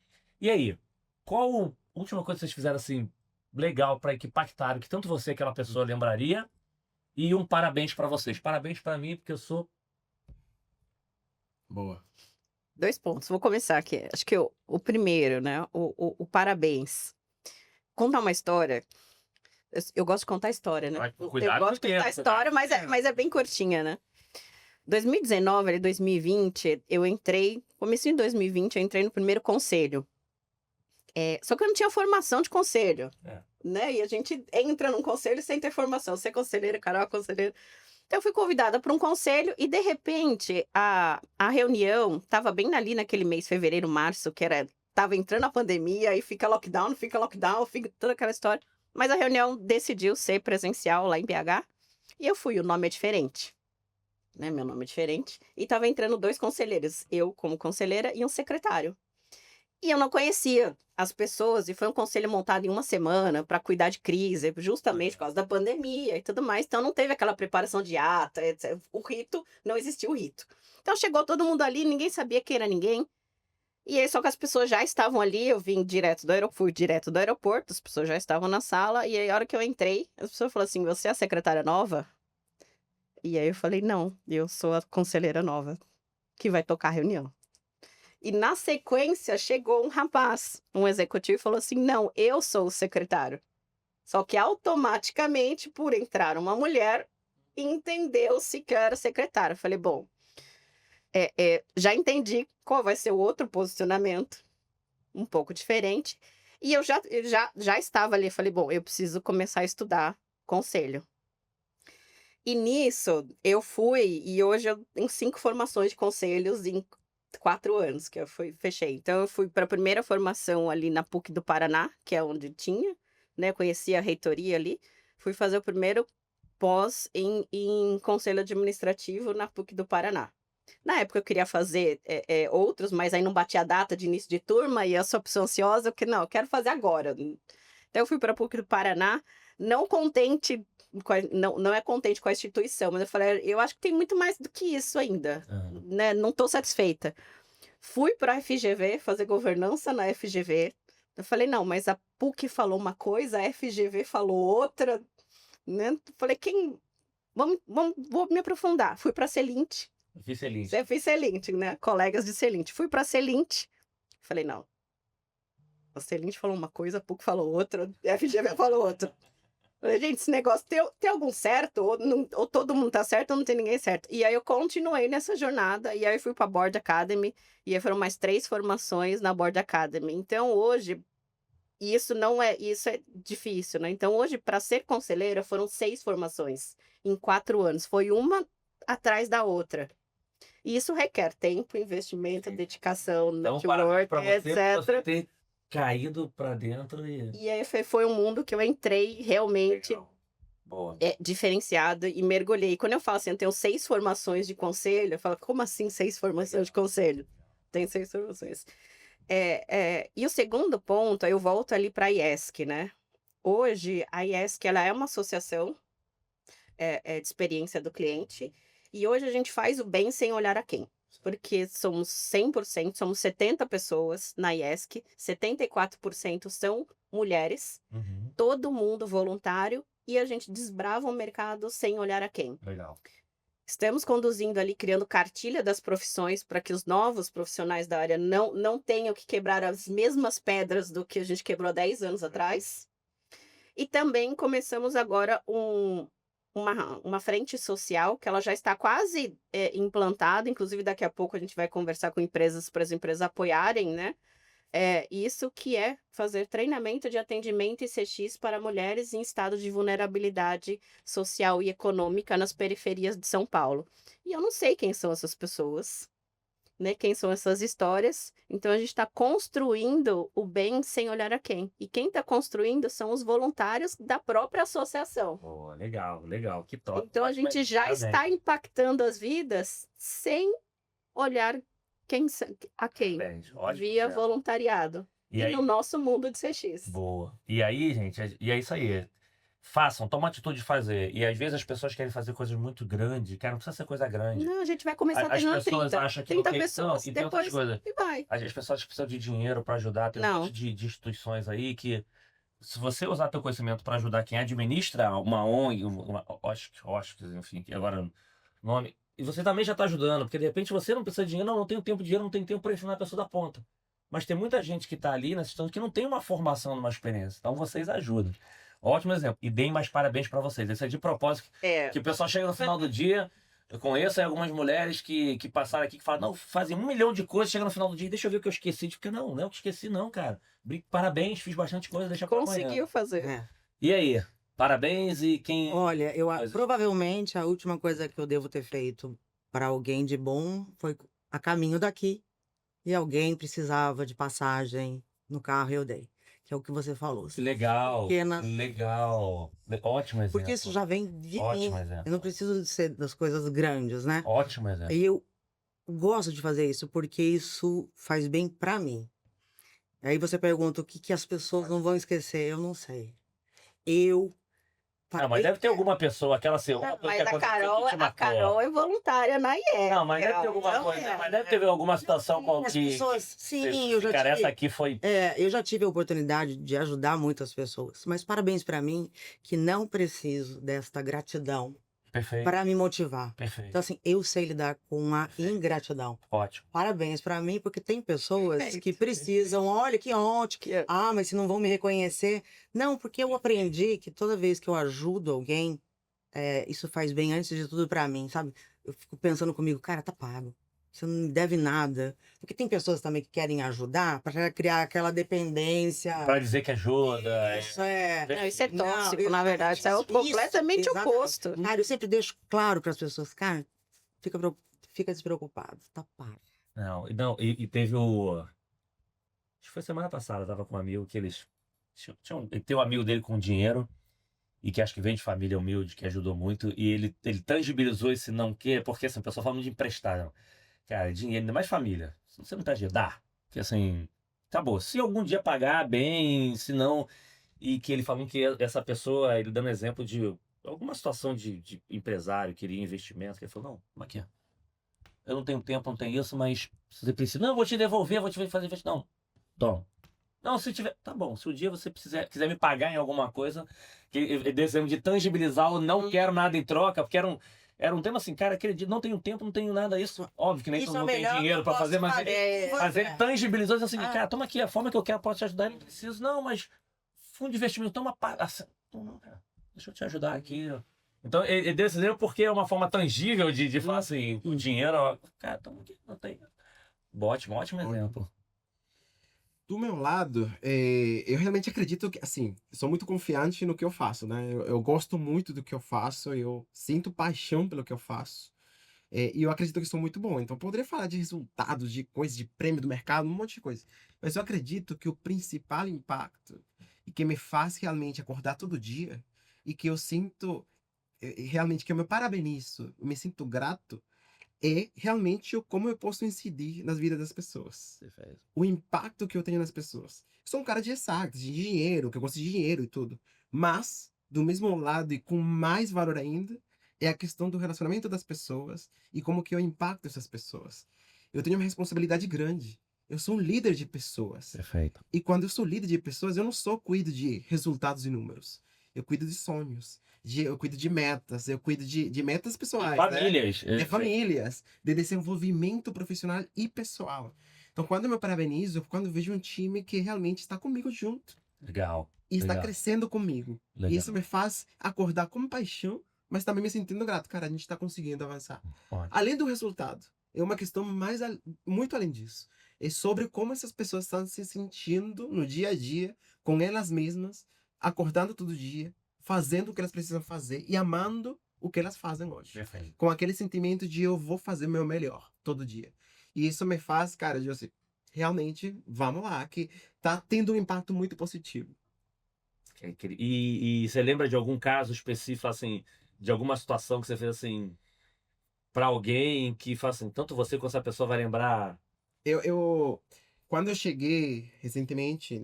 E aí, qual a última coisa que vocês fizeram assim, legal para que impactaram, que tanto você e aquela pessoa lembraria? E um parabéns para vocês. Parabéns para mim, porque eu sou... Boa. 2 pontos. Vou começar aqui. Acho que o primeiro, né? O parabéns. Contar uma história. Eu gosto de contar história, né? Cuidado eu gosto de contar história, mas é bem curtinha, né? 2019, 2020, comecinho em 2020, eu entrei no primeiro conselho. Só que eu não tinha formação de conselho, né? E a gente entra num conselho sem ter formação. Você é conselheira, Carol é conselheira. Então eu fui convidada para um conselho e, de repente, a reunião estava bem ali naquele mês, fevereiro, março, tava entrando a pandemia e fica lockdown, fica toda aquela história. Mas a reunião decidiu ser presencial lá em BH e eu fui. O nome é diferente, né? Meu nome é diferente. E estava entrando 2 conselheiros, eu como conselheira e um secretário. E eu não conhecia as pessoas, e foi um conselho montado em 1 semana para cuidar de crise, justamente por causa da pandemia e tudo mais. Então não teve aquela preparação de ata, etc. O rito, não existiu o rito. Então chegou todo mundo ali, ninguém sabia quem era ninguém. E aí, só que as pessoas já estavam ali, eu vim direto do aeroporto, fui direto do aeroporto, as pessoas já estavam na sala, e aí a hora que eu entrei, as pessoas falaram assim, você é a secretária nova? E aí eu falei, não, eu sou a conselheira nova, que vai tocar a reunião. E na sequência, chegou um rapaz, um executivo, e falou assim, não, eu sou o secretário. Só que automaticamente, por entrar uma mulher, entendeu-se que eu era secretária. Eu falei, bom, já entendi qual vai ser o outro posicionamento, um pouco diferente. E eu já estava ali, falei, bom, eu preciso começar a estudar conselho. E nisso, eu fui, e hoje eu tenho 5 formações de conselhos em 4 anos que fechei. Então, eu fui para a primeira formação ali na PUC do Paraná, que é onde tinha, né? Conheci a reitoria ali. Fui fazer o primeiro pós em conselho administrativo na PUC do Paraná. Na época eu queria fazer outros, mas aí não batia a data de início de turma e eu sou pessoa ansiosa, que não, eu quero fazer agora. Então eu fui para a PUC do Paraná, não contente, não é contente com a instituição, mas eu falei, eu acho que tem muito mais do que isso ainda, né? Não estou satisfeita. Fui para a FGV, fazer governança na FGV. Eu falei, não, mas a PUC falou uma coisa, a FGV falou outra, né? Falei, vou me aprofundar. Fui para a Celint. Fiz Celint. Eu fiz Celint, né? Colegas de Celint. Fui para Celint. Falei, não. A Celint falou uma coisa, a PUC falou outra, a FGV falou outra. Falei, gente, esse negócio tem algum certo? Ou todo mundo tá certo ou não tem ninguém certo? E aí eu continuei nessa jornada, e aí eu fui para a Board Academy, e aí foram mais 3 formações na Board Academy. Então, hoje, isso é difícil, né? Então, hoje, para ser conselheira, foram 6 formações em 4 anos. Foi uma atrás da outra. E isso requer tempo, investimento, dedicação, Então, network, para você, etc. ter caído para dentro e... E aí foi um mundo que eu entrei realmente Legal. Boa. diferenciado e mergulhei. Quando eu falo assim, eu tenho 6 formações de conselho, eu falo, como assim 6 formações de conselho? Tem 6 formações. E o segundo ponto, aí eu volto ali para a IESC, né? Hoje, a IESC, ela é uma associação de experiência do cliente, e hoje a gente faz o bem sem olhar a quem. Porque somos 100%, somos 70 pessoas na IESC, 74% são mulheres, todo mundo voluntário, e a gente desbrava o mercado sem olhar a quem. Legal. Estamos conduzindo ali, criando cartilha das profissões para que os novos profissionais da área não tenham que quebrar as mesmas pedras do que a gente quebrou há 10 anos atrás. E também começamos agora uma frente social que ela já está quase implantada, inclusive daqui a pouco a gente vai conversar com empresas para as empresas apoiarem, né? Isso que é fazer treinamento de atendimento ICX para mulheres em estado de vulnerabilidade social e econômica nas periferias de São Paulo. E eu não sei quem são essas pessoas, né? Quem são essas histórias. Então a gente está construindo o bem sem olhar a quem. E quem está construindo são os voluntários da própria associação. Oh, legal, legal, que top. Então a gente já está impactando as vidas sem olhar a quem, via voluntariado. E aí, no nosso mundo de CX. Boa. E aí, gente, e é isso aí. Façam, toma atitude de fazer. E às vezes as pessoas querem fazer coisas muito grandes, cara, não precisa ser coisa grande. Não, a gente vai começar As tendo pessoas 30, acham que 30 não, pessoas, e tem outras depois coisas. e vai. As pessoas precisam de dinheiro para ajudar, tem um monte de instituições aí que, se você usar teu conhecimento para ajudar quem administra uma ONG, uma OSC, enfim, que agora o nome, e você também já está ajudando, porque de repente você não precisa de dinheiro, não tenho tempo de dinheiro, não tenho tempo para ensinar a pessoa da ponta. Mas tem muita gente que está ali nessa situação que não tem uma formação, uma experiência. Então vocês ajudam. Ótimo exemplo. E deem mais parabéns para vocês. Isso é de propósito. Que o pessoal chega no final do dia. Eu conheço algumas mulheres que passaram aqui que falam, não, fazem 1 milhão de coisas, chega no final do dia, deixa eu ver o que eu esqueci. Porque não é o que esqueci, não, cara. Parabéns, fiz bastante coisa, deixa pra amanhã. Conseguiu fazer. E aí? Parabéns e quem... Olha, provavelmente a última coisa que eu devo ter feito para alguém de bom foi a caminho daqui. E alguém precisava de passagem no carro e eu dei. Que é o que você falou. Legal, legal. Ótimo exemplo. Porque isso já vem de mim. Exemplo. Eu não preciso ser das coisas grandes, né? Ótimo exemplo. E eu gosto de fazer isso porque isso faz bem pra mim. Aí você pergunta o que as pessoas não vão esquecer. Eu não sei. Eu Não, mas deve ter alguma pessoa, aquela assim, alguma Não, coisa que mas aconteceu que te a marcou. Carol é voluntária na IE. Não, mas deve ter alguma coisa, mas deve ter alguma situação com As que... pessoas, sim, eu já Cara, essa tive. aqui foi... Eu já tive a oportunidade de ajudar muitas pessoas, mas parabéns pra mim que não preciso desta gratidão Perfeito, para me motivar. Então, perfeito. assim, eu sei lidar com a ingratidão. Ótimo. Parabéns pra mim, porque tem pessoas Perfeito. que precisam, olha que ótimo. Ah, mas se não vão me reconhecer. Não, porque eu aprendi que toda vez que eu ajudo alguém, isso faz bem antes de tudo pra mim, sabe? Eu fico pensando comigo, cara, tá pago. Você não me deve nada. Porque tem pessoas também que querem ajudar para criar aquela dependência. Pra dizer que ajuda. Isso é. Não, isso é Não, tóxico, na verdade. Isso é completamente exatamente. oposto. Cara, eu sempre deixo claro para as pessoas, cara, fica despreocupado, tá pago. Não, e teve o... Acho que foi semana passada, eu tava com um amigo que eles... Tem um amigo dele com dinheiro, e que acho que vem de família humilde, que ajudou muito, e ele tangibilizou esse não quer, porque assim, o pessoal fala muito de emprestar, não. Cara, dinheiro, ainda mais família. Se você não pede dinheiro, dá. Porque assim, acabou. Se algum dia pagar, bem, se não... E que ele falou que essa pessoa, ele dando exemplo de alguma situação de empresário, queria investimento, que ele falou, não, como é que é? Eu não tenho tempo, não tenho isso, mas se você precisa, não, eu vou te devolver, vou te fazer investimento. Não, toma. Não, se tiver, tá bom, se um dia você quiser me pagar em alguma coisa, que desejo de tangibilizar, eu não quero nada em troca, porque era um tema assim, cara, aquele dia não tenho tempo, não tenho nada, isso, óbvio que nem Isso todo é mundo tem melhor que dinheiro eu pra posso fazer, mas fazer. ele tangibilizou assim, Ah. cara, toma aqui, a forma que eu quero, posso te ajudar, eu não preciso, não, mas fundo de investimento, toma, assim, não, cara, deixa eu te ajudar aqui. Então, ele deu esse exemplo porque é uma forma tangível de falar assim, o dinheiro, ó, cara, toma aqui, não tem. Ótimo exemplo. Do meu lado, eu realmente acredito que, assim, eu sou muito confiante no que eu faço, né? Eu gosto muito do que eu faço, eu sinto paixão pelo que eu faço. E eu acredito que sou muito bom. Então, eu poderia falar de resultados, de coisas, de prêmio do mercado, um monte de coisa. Mas eu acredito que o principal impacto e que me faz realmente acordar todo dia e que eu sinto realmente que eu me parabenizo, eu me sinto grato, é realmente como eu posso incidir nas vidas das pessoas. O impacto que eu tenho nas pessoas. Eu sou um cara de exatas, de dinheiro, que eu gosto de dinheiro e tudo. Mas, do mesmo lado e com mais valor ainda, é a questão do relacionamento das pessoas e como que eu impacto essas pessoas. Eu tenho uma responsabilidade grande. Eu sou um líder de pessoas. Perfeito. E quando eu sou líder de pessoas, eu não só cuido de resultados e números. Eu cuido de sonhos. Eu cuido de metas. Eu cuido de metas pessoais. Famílias. Né? De famílias. De desenvolvimento profissional e pessoal. Então, quando eu me parabenizo, quando eu vejo um time que realmente está comigo junto. Legal. E está Legal. crescendo comigo. Legal. E isso me faz acordar com paixão, mas também me sentindo grato. Cara, a gente está conseguindo avançar. Ótimo. Além do resultado, é uma questão muito além disso. É sobre como essas pessoas estão se sentindo no dia a dia, com elas mesmas, acordando todo dia, fazendo o que elas precisam fazer e amando o que elas fazem hoje. Perfeito. Com aquele sentimento de eu vou fazer o meu melhor todo dia. E isso me faz, cara, de assim, realmente, vamos lá, que tá tendo um impacto muito positivo. E você lembra de algum caso específico, assim, de alguma situação que você fez assim, pra alguém que faz assim, tanto você quanto essa pessoa vai lembrar? Quando eu cheguei recentemente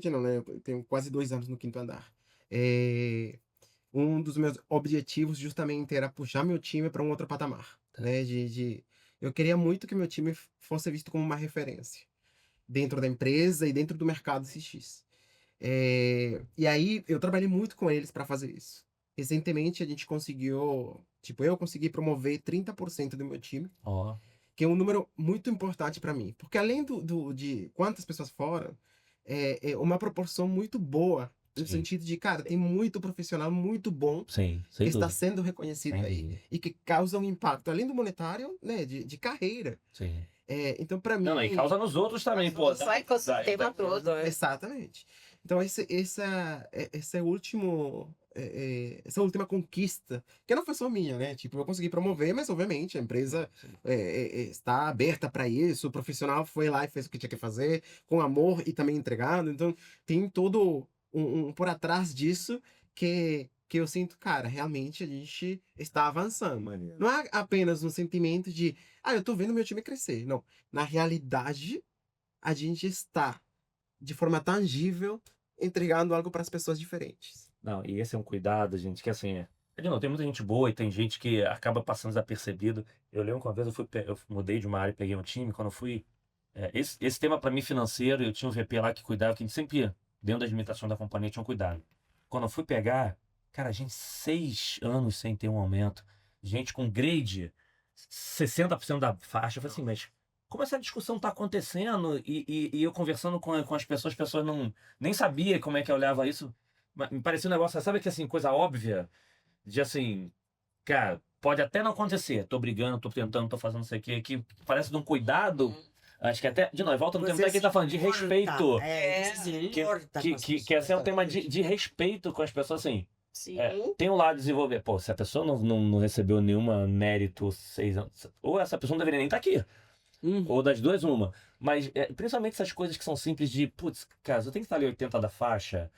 não, né? Eu tenho quase 2 anos no quinto andar. Um dos meus objetivos justamente era puxar meu time para um outro patamar, né? Eu queria muito que meu time fosse visto como uma referência dentro da empresa e dentro do mercado CX. E aí eu trabalhei muito com eles para fazer isso. Recentemente a gente conseguiu, eu consegui promover 30% do meu time. Ó. Que é um número muito importante para mim. Porque além de quantas pessoas foram, é uma proporção muito boa. No Sim. sentido de, cara, tem muito profissional muito bom Sim, que sem está dúvida. sendo reconhecido Sem aí. dúvida. E que causa um impacto, além do monetário, né, de carreira. Sim. Então, para mim... Não, e causa nos outros também, pô. Só ecossistema todo. Exatamente. Então, essa é o último... essa última conquista, que não foi só minha, né? Eu consegui promover, mas obviamente a empresa está aberta para isso, o profissional foi lá e fez o que tinha que fazer, com amor e também entregado. Então, tem todo um por atrás disso que eu sinto, cara, realmente a gente está avançando. Não é apenas um sentimento de, eu tô vendo meu time crescer. Não. Na realidade, a gente está, de forma tangível, entregando algo para as pessoas diferentes. Não, e esse é um cuidado, gente, que assim, de novo, tem muita gente boa e tem gente que acaba passando desapercebido. Eu lembro que uma vez eu mudei de uma área e peguei um time, quando eu fui... esse tema para mim financeiro, eu tinha um VP lá que cuidava, que a gente sempre, dentro da administração da companhia, tinha um cuidado. Quando eu fui pegar, cara, a gente 6 anos sem ter um aumento, gente com grade 60% da faixa, eu falei assim, mas como essa discussão tá acontecendo e eu conversando com as pessoas não, nem sabia como é que eu olhava isso, mas me parecia um negócio, sabe que assim, coisa óbvia, de assim, cara, pode até não acontecer, tô brigando, tô tentando, tô fazendo isso aqui, que parece de um cuidado, acho que até, de novo, volta no tempo que ele tá falando de respeito, que esse é um tema de respeito com as pessoas, assim, Sim. tem um lado de desenvolver, pô, se a pessoa não recebeu nenhuma mérito 6 anos, ou essa pessoa não deveria nem estar aqui, ou das duas, uma. Mas, principalmente essas coisas que são simples de, putz, cara, eu tenho que estar ali 80 da faixa,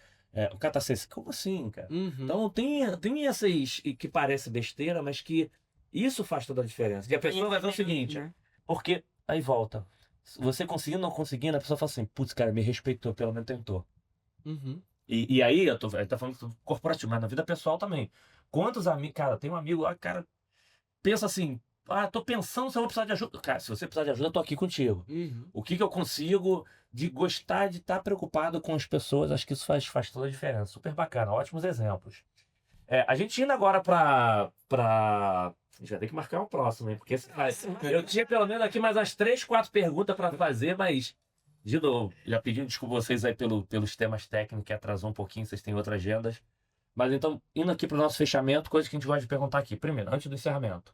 o cara tá 60, como assim, cara? Então tem essas que parece besteira, mas que isso faz toda a diferença. E a pessoa vai ver o seguinte, porque aí volta, você conseguindo ou não conseguindo, a pessoa fala assim, putz, cara, me respeitou, pelo menos tentou. E aí, eu tô falando corporativo, mas na vida pessoal também. Quantos amigos, cara, tem um amigo lá, cara, pensa assim, tô pensando se eu vou precisar de ajuda. Cara, se você precisar de ajuda, eu tô aqui contigo. O que eu consigo de gostar de estar preocupado com as pessoas, acho que isso faz toda a diferença. Super bacana, ótimos exemplos. A gente indo agora pra... A gente vai ter que marcar um próximo, hein? Porque eu tinha pelo menos aqui mais umas 3, 4 perguntas pra fazer, mas... De novo, já pedi desculpa a vocês aí pelos temas técnicos, que atrasou um pouquinho, vocês têm outras agendas. Mas então, indo aqui para o nosso fechamento, coisa que a gente gosta de perguntar aqui. Primeiro, antes do encerramento.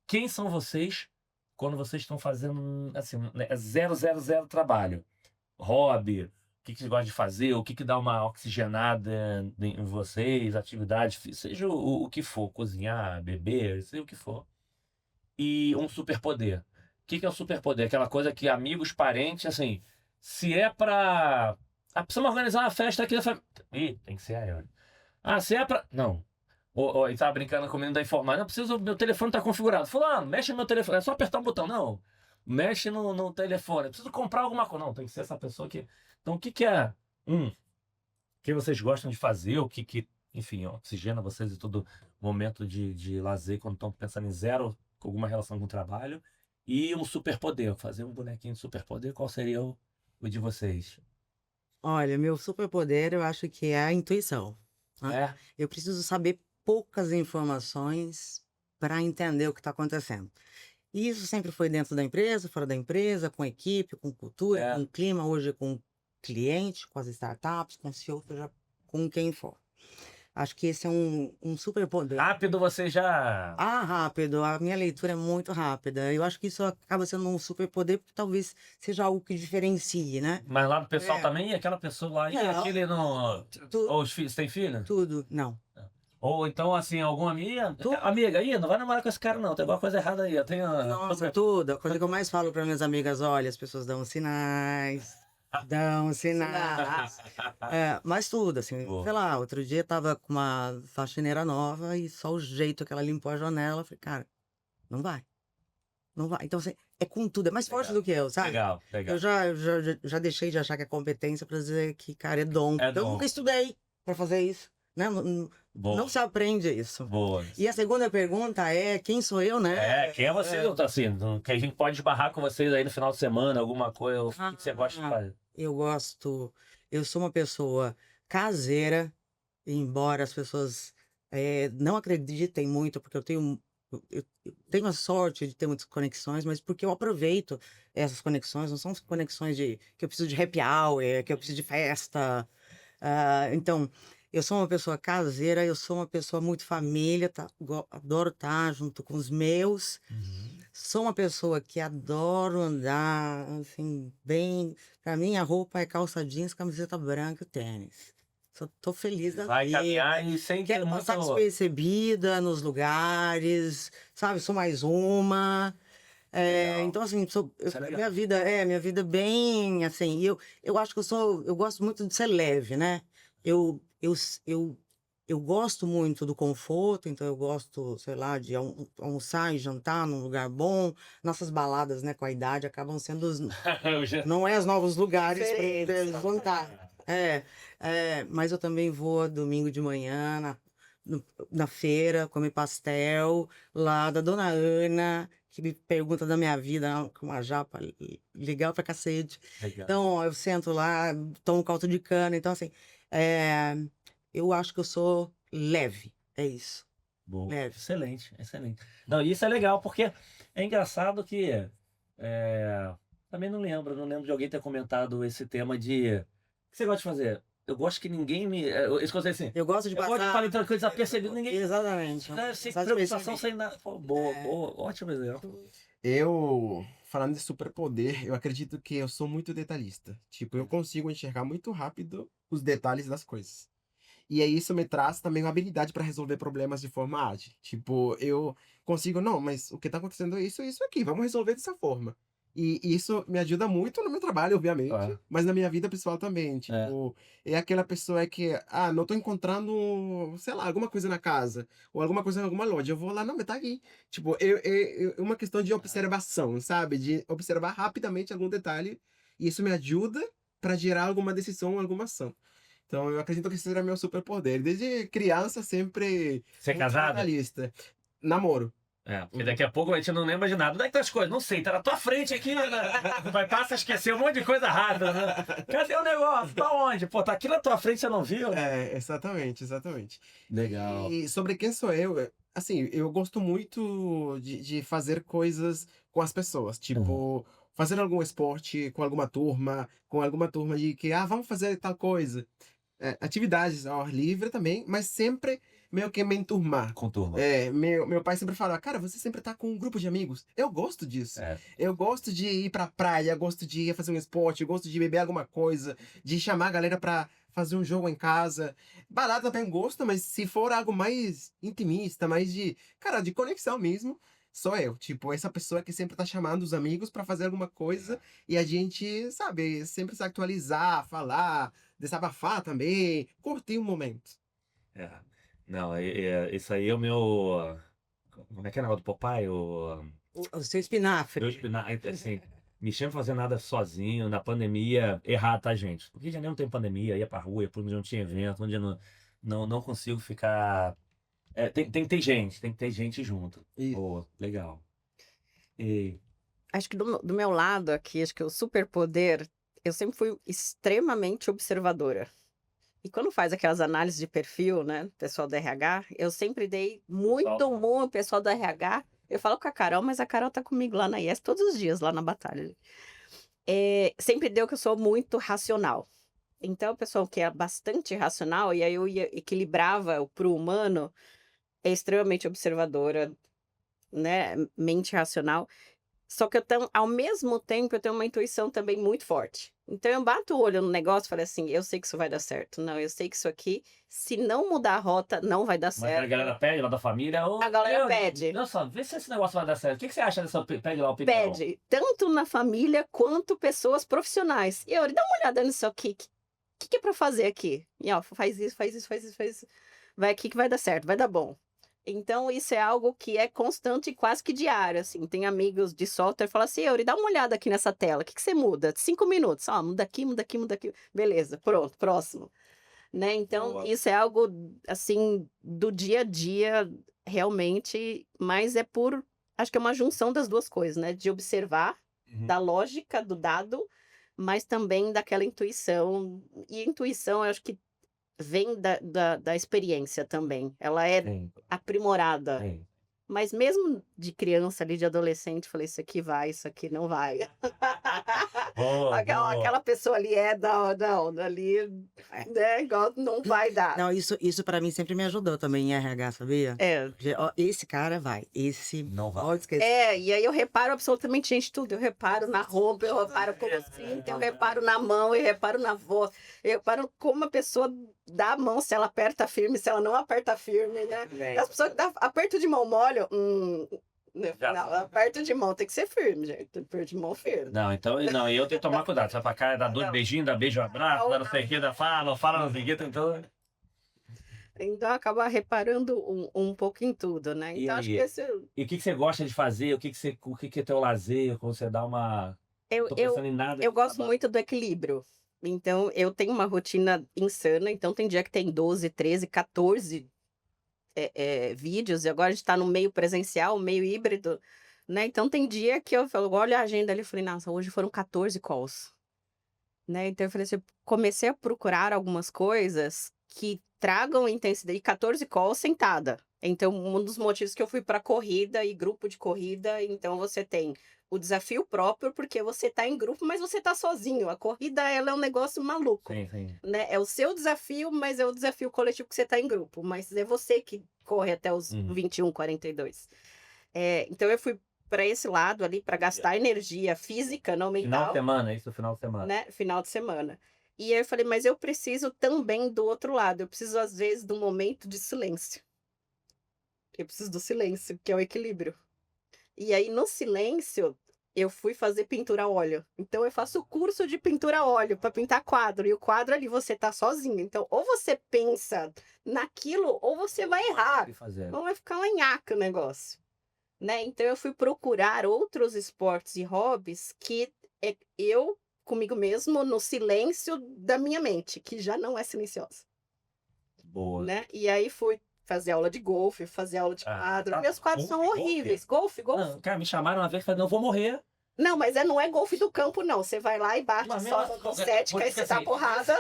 Quem são vocês quando vocês estão fazendo, assim, né, 000 trabalho? Hobby, o que vocês gostam de fazer, o que dá uma oxigenada em vocês, atividades, seja o que for, cozinhar, beber, seja o que for. E um superpoder. O que é o superpoder? Aquela coisa que amigos, parentes, assim, se é pra... precisamos organizar uma festa aqui da família. Ih, tem que ser aéreo. Se é pra... Não. Ele tava brincando comigo da informar. Não, preciso, meu telefone tá configurado. Fulano, mexe no meu telefone. É só apertar um botão. Não. Mexe no telefone. Preciso comprar alguma coisa. Não, tem que ser essa pessoa que... Então, o que é? O que vocês gostam de fazer? O que enfim, oxigena vocês em todo momento de lazer, quando estão pensando em zero, com alguma relação com o trabalho. E um superpoder. Fazer um bonequinho de superpoder. Qual seria o de vocês? Olha, meu superpoder eu acho que é a intuição. Né? Eu preciso saber poucas informações para entender o que está acontecendo. E isso sempre foi dentro da empresa, fora da empresa, com equipe, com cultura, com clima, hoje com cliente, com as startups, com CEO, seja com quem for. Acho que esse é um superpoder. Rápido você já... Rápido. A minha leitura é muito rápida. Eu acho que isso acaba sendo um superpoder, porque talvez seja algo que diferencie, né? Mas lá no pessoal também, e aquela pessoa lá, e aquele no... Ou os filhos, tem filho? Tudo, não. Ou então, assim, alguma amiga... Amiga, não vai namorar com esse cara não, tem alguma coisa errada aí. Nossa, tudo. A coisa que eu mais falo para minhas amigas, olha, as pessoas dão sinais... Dão sinais. Mas tudo, assim, sei lá, outro dia tava com uma faxineira nova e só o jeito que ela limpou a janela, eu falei, cara, não vai. Não vai. Então, assim, é com tudo, é mais forte do que eu, sabe? Legal. Eu já deixei de achar que é competência pra dizer que, cara, é dom. Eu nunca estudei pra fazer isso, né? Não se aprende isso. Boa. E a segunda pergunta é, quem sou eu, né? Quem é você, assim, que a gente pode esbarrar com vocês aí no final de semana, alguma coisa, o que você gosta de fazer? Eu sou uma pessoa caseira, embora as pessoas não acreditem muito, porque eu tenho a sorte de ter muitas conexões, mas porque eu aproveito essas conexões, não são conexões que eu preciso de happy hour, que eu preciso de festa. Então, eu sou uma pessoa caseira, eu sou uma pessoa muito família, adoro estar junto com os meus. Sou uma pessoa que adoro andar, assim, bem... Pra mim, a roupa é calça jeans, camiseta branca e tênis. Só tô feliz da vida. Vai caminhar e sem ter muito... Passar despercebida nos lugares, sabe? Sou mais uma. Então, assim, minha vida é bem, assim... Eu acho que eu gosto muito de ser leve, né? Eu gosto muito do conforto, então eu gosto, sei lá, de almoçar e jantar num lugar bom. Nossas baladas, né, com a idade, acabam sendo não é os novos lugares para jantar. Mas eu também vou domingo de manhã na feira comer pastel lá da Dona Ana, que me pergunta da minha vida, com uma japa legal pra cacete. Legal. Então, eu sento lá, tomo caldo de cana. Então, assim, é, eu acho que eu sou leve. É isso. Boa. Leve. Excelente, excelente. Não, isso é legal, porque é engraçado que também não lembro de alguém ter comentado esse tema de o que você gosta de fazer? Eu gosto que ninguém me. Isso que eu sei assim. Eu gosto de Eu gosto de passar... falar então coisa desapercebido, ninguém. Exatamente. Sem Passar preocupação, despercebido. sem nada. Pô, boa, boa, ótimo exemplo. Eu, falando de superpoder, eu acredito que eu sou muito detalhista. Tipo, eu consigo enxergar muito rápido os detalhes das coisas. E aí isso me traz também uma habilidade para resolver problemas de forma ágil. Tipo, eu consigo, não, mas o que tá acontecendo é isso aqui, vamos resolver dessa forma. E isso me ajuda muito no meu trabalho, obviamente, Claro. mas na minha vida pessoal também. Tipo, é aquela pessoa que, não tô encontrando, sei lá, alguma coisa na casa, ou alguma coisa em alguma loja. Eu vou lá, não, mas tá aqui. Tipo, é uma questão de observação, sabe? De observar rapidamente algum detalhe, e isso me ajuda para gerar alguma decisão, alguma ação. Então, eu acredito que esse será meu superpoder. Desde criança, sempre Você é muito casado? detalhista. Namoro. Porque daqui a pouco a gente não lembra de nada. Onde é que tá as coisas? Não sei, tá na tua frente aqui, né? Vai passar a esquecer um monte de coisa rápida, né? Cadê o negócio? Tá onde? Pô, tá aqui na tua frente, você não viu? Exatamente, exatamente. Legal. E sobre quem sou eu, assim, eu gosto muito de fazer coisas com as pessoas. Tipo, fazer algum esporte com alguma turma de que, vamos fazer tal coisa. Atividades ao ar livre também, mas sempre meio que me enturmar. Com turma. Meu pai sempre fala, cara, você sempre tá com um grupo de amigos. Eu gosto disso. Eu gosto de ir pra praia, gosto de ir fazer um esporte, eu gosto de beber alguma coisa, de chamar a galera pra fazer um jogo em casa. Balada também gosto, mas se for algo mais intimista, mais de conexão mesmo, sou eu. Tipo, essa pessoa que sempre tá chamando os amigos pra fazer alguma coisa e a gente, sabe, sempre se atualizar, falar, desabafar também, curtir um momento. Não, isso aí é o meu. Como é que é o negócio do Popeye? O seu espinafre. Meu espinafre, assim, me chama pra fazer nada sozinho, na pandemia, errado, tá, gente? No Rio de Janeiro não tem pandemia, ia pra rua, por onde não tinha evento, onde eu não consigo ficar. Tem que ter gente junto. Isso. Boa, legal. E Acho que do meu lado aqui, acho que o superpoder, eu sempre fui extremamente observadora. E quando faz aquelas análises de perfil, né, pessoal do RH, eu sempre dei muito humor ao pessoal do RH. Eu falo com a Carol, mas a Carol tá comigo lá na IES todos os dias, lá na batalha. Sempre deu que eu sou muito racional. Então, o pessoal que é bastante racional, e aí eu equilibrava pro humano, é extremamente observadora, né, mente racional. Só que ao mesmo tempo, eu tenho uma intuição também muito forte. Então, eu bato o olho no negócio e falo assim, eu sei que isso vai dar certo. Não, eu sei que isso aqui, se não mudar a rota, não vai dar mas certo. a galera pede lá da família. A galera pede. Olha só, vê se esse negócio vai dar certo. O que você acha dessa. Pede lá o opinião. Pede, tanto na família quanto pessoas profissionais. E eu, dá uma olhada nisso aqui. O que é pra fazer aqui? E ó, faz isso. Vai aqui que vai dar certo, vai dar bom. Então, isso é algo que é constante e quase que diário, assim. Tem amigos de software que falam assim, Euri, dá uma olhada aqui nessa tela. O que você muda? 5 minutos. Muda aqui, muda aqui, muda aqui. Beleza, pronto, próximo. Né? Então, Boa. isso é algo, assim, do dia a dia, realmente. Mas acho que é uma junção das duas coisas, né? De observar, da lógica do dado, mas também daquela intuição. E intuição, eu acho que vem da experiência também. Ela é aprimorada. Sim. Mas mesmo de criança ali, de adolescente, falei, isso aqui vai, isso aqui não vai. Boa. Aquela pessoa ali ali, né, igual não vai dar. Não, isso para mim sempre me ajudou também em RH, sabia? Esse cara vai, esse não vai. Pode esquecer. E aí eu reparo absolutamente, gente, tudo. Eu reparo na roupa, eu reparo como cinta, eu reparo na mão, eu reparo na voz, eu reparo como a pessoa dá a mão, se ela aperta firme, se ela não aperta firme, né? As pessoas que dão aperto de mão mole, não, aperto de mão tem que ser firme, gente. Aperto de mão firme. Não, então, eu tenho que tomar cuidado. Você vai pra cá, dá dois beijinhos, dá beijo, abraço, dá não sei o que, dá fala, não sei o que, então... Então, acaba reparando um pouco em tudo, né? Então, acho que esse... E o que você gosta de fazer? O que é teu lazer? Quando você dá uma... Tô pensando em nada. Eu gosto muito do equilíbrio. Então, eu tenho uma rotina insana. Então, tem dia que tem 12, 13, 14 vídeos. E agora a gente tá no meio presencial, meio híbrido, né? Então, tem dia que eu falo, olha a agenda ali e falei, nossa, hoje foram 14 calls, né? Então, eu falei assim, comecei a procurar algumas coisas que tragam intensidade. 14 calls sentada. Então, um dos motivos que eu fui para corrida e grupo de corrida, então você tem o desafio próprio, porque você tá em grupo, mas você tá sozinho. A corrida, ela é um negócio maluco, Sim, sim. né? É o seu desafio, mas é o desafio coletivo que você tá em grupo. Mas é você que corre até os 21, 42. Então, eu fui para esse lado ali, para gastar energia física, não mental. Final de semana, isso, final de semana. Né? Final de semana. E aí eu falei, mas eu preciso também do outro lado. Eu preciso, às vezes, de um momento de silêncio. Eu preciso do silêncio, que é o equilíbrio. E aí, no silêncio, eu fui fazer pintura a óleo. Então, eu faço o curso de pintura a óleo para pintar quadro. E o quadro ali, você tá sozinho. Então, ou você pensa naquilo, ou você vai errar. Ou vai ficar uma nhaca o negócio. Né? Então, eu fui procurar outros esportes e hobbies que eu, comigo mesmo, no silêncio da minha mente, que já não é silenciosa. Boa. Né? E aí, fui fazer aula de golfe, fazer aula de quadro. Meus quadros são horríveis. Golfe? Não, cara, me chamaram uma vez e falaram, não, eu vou morrer. Não, mas não é golfe do campo, não. Você vai lá e bate só com sete, que aí você dá porrada.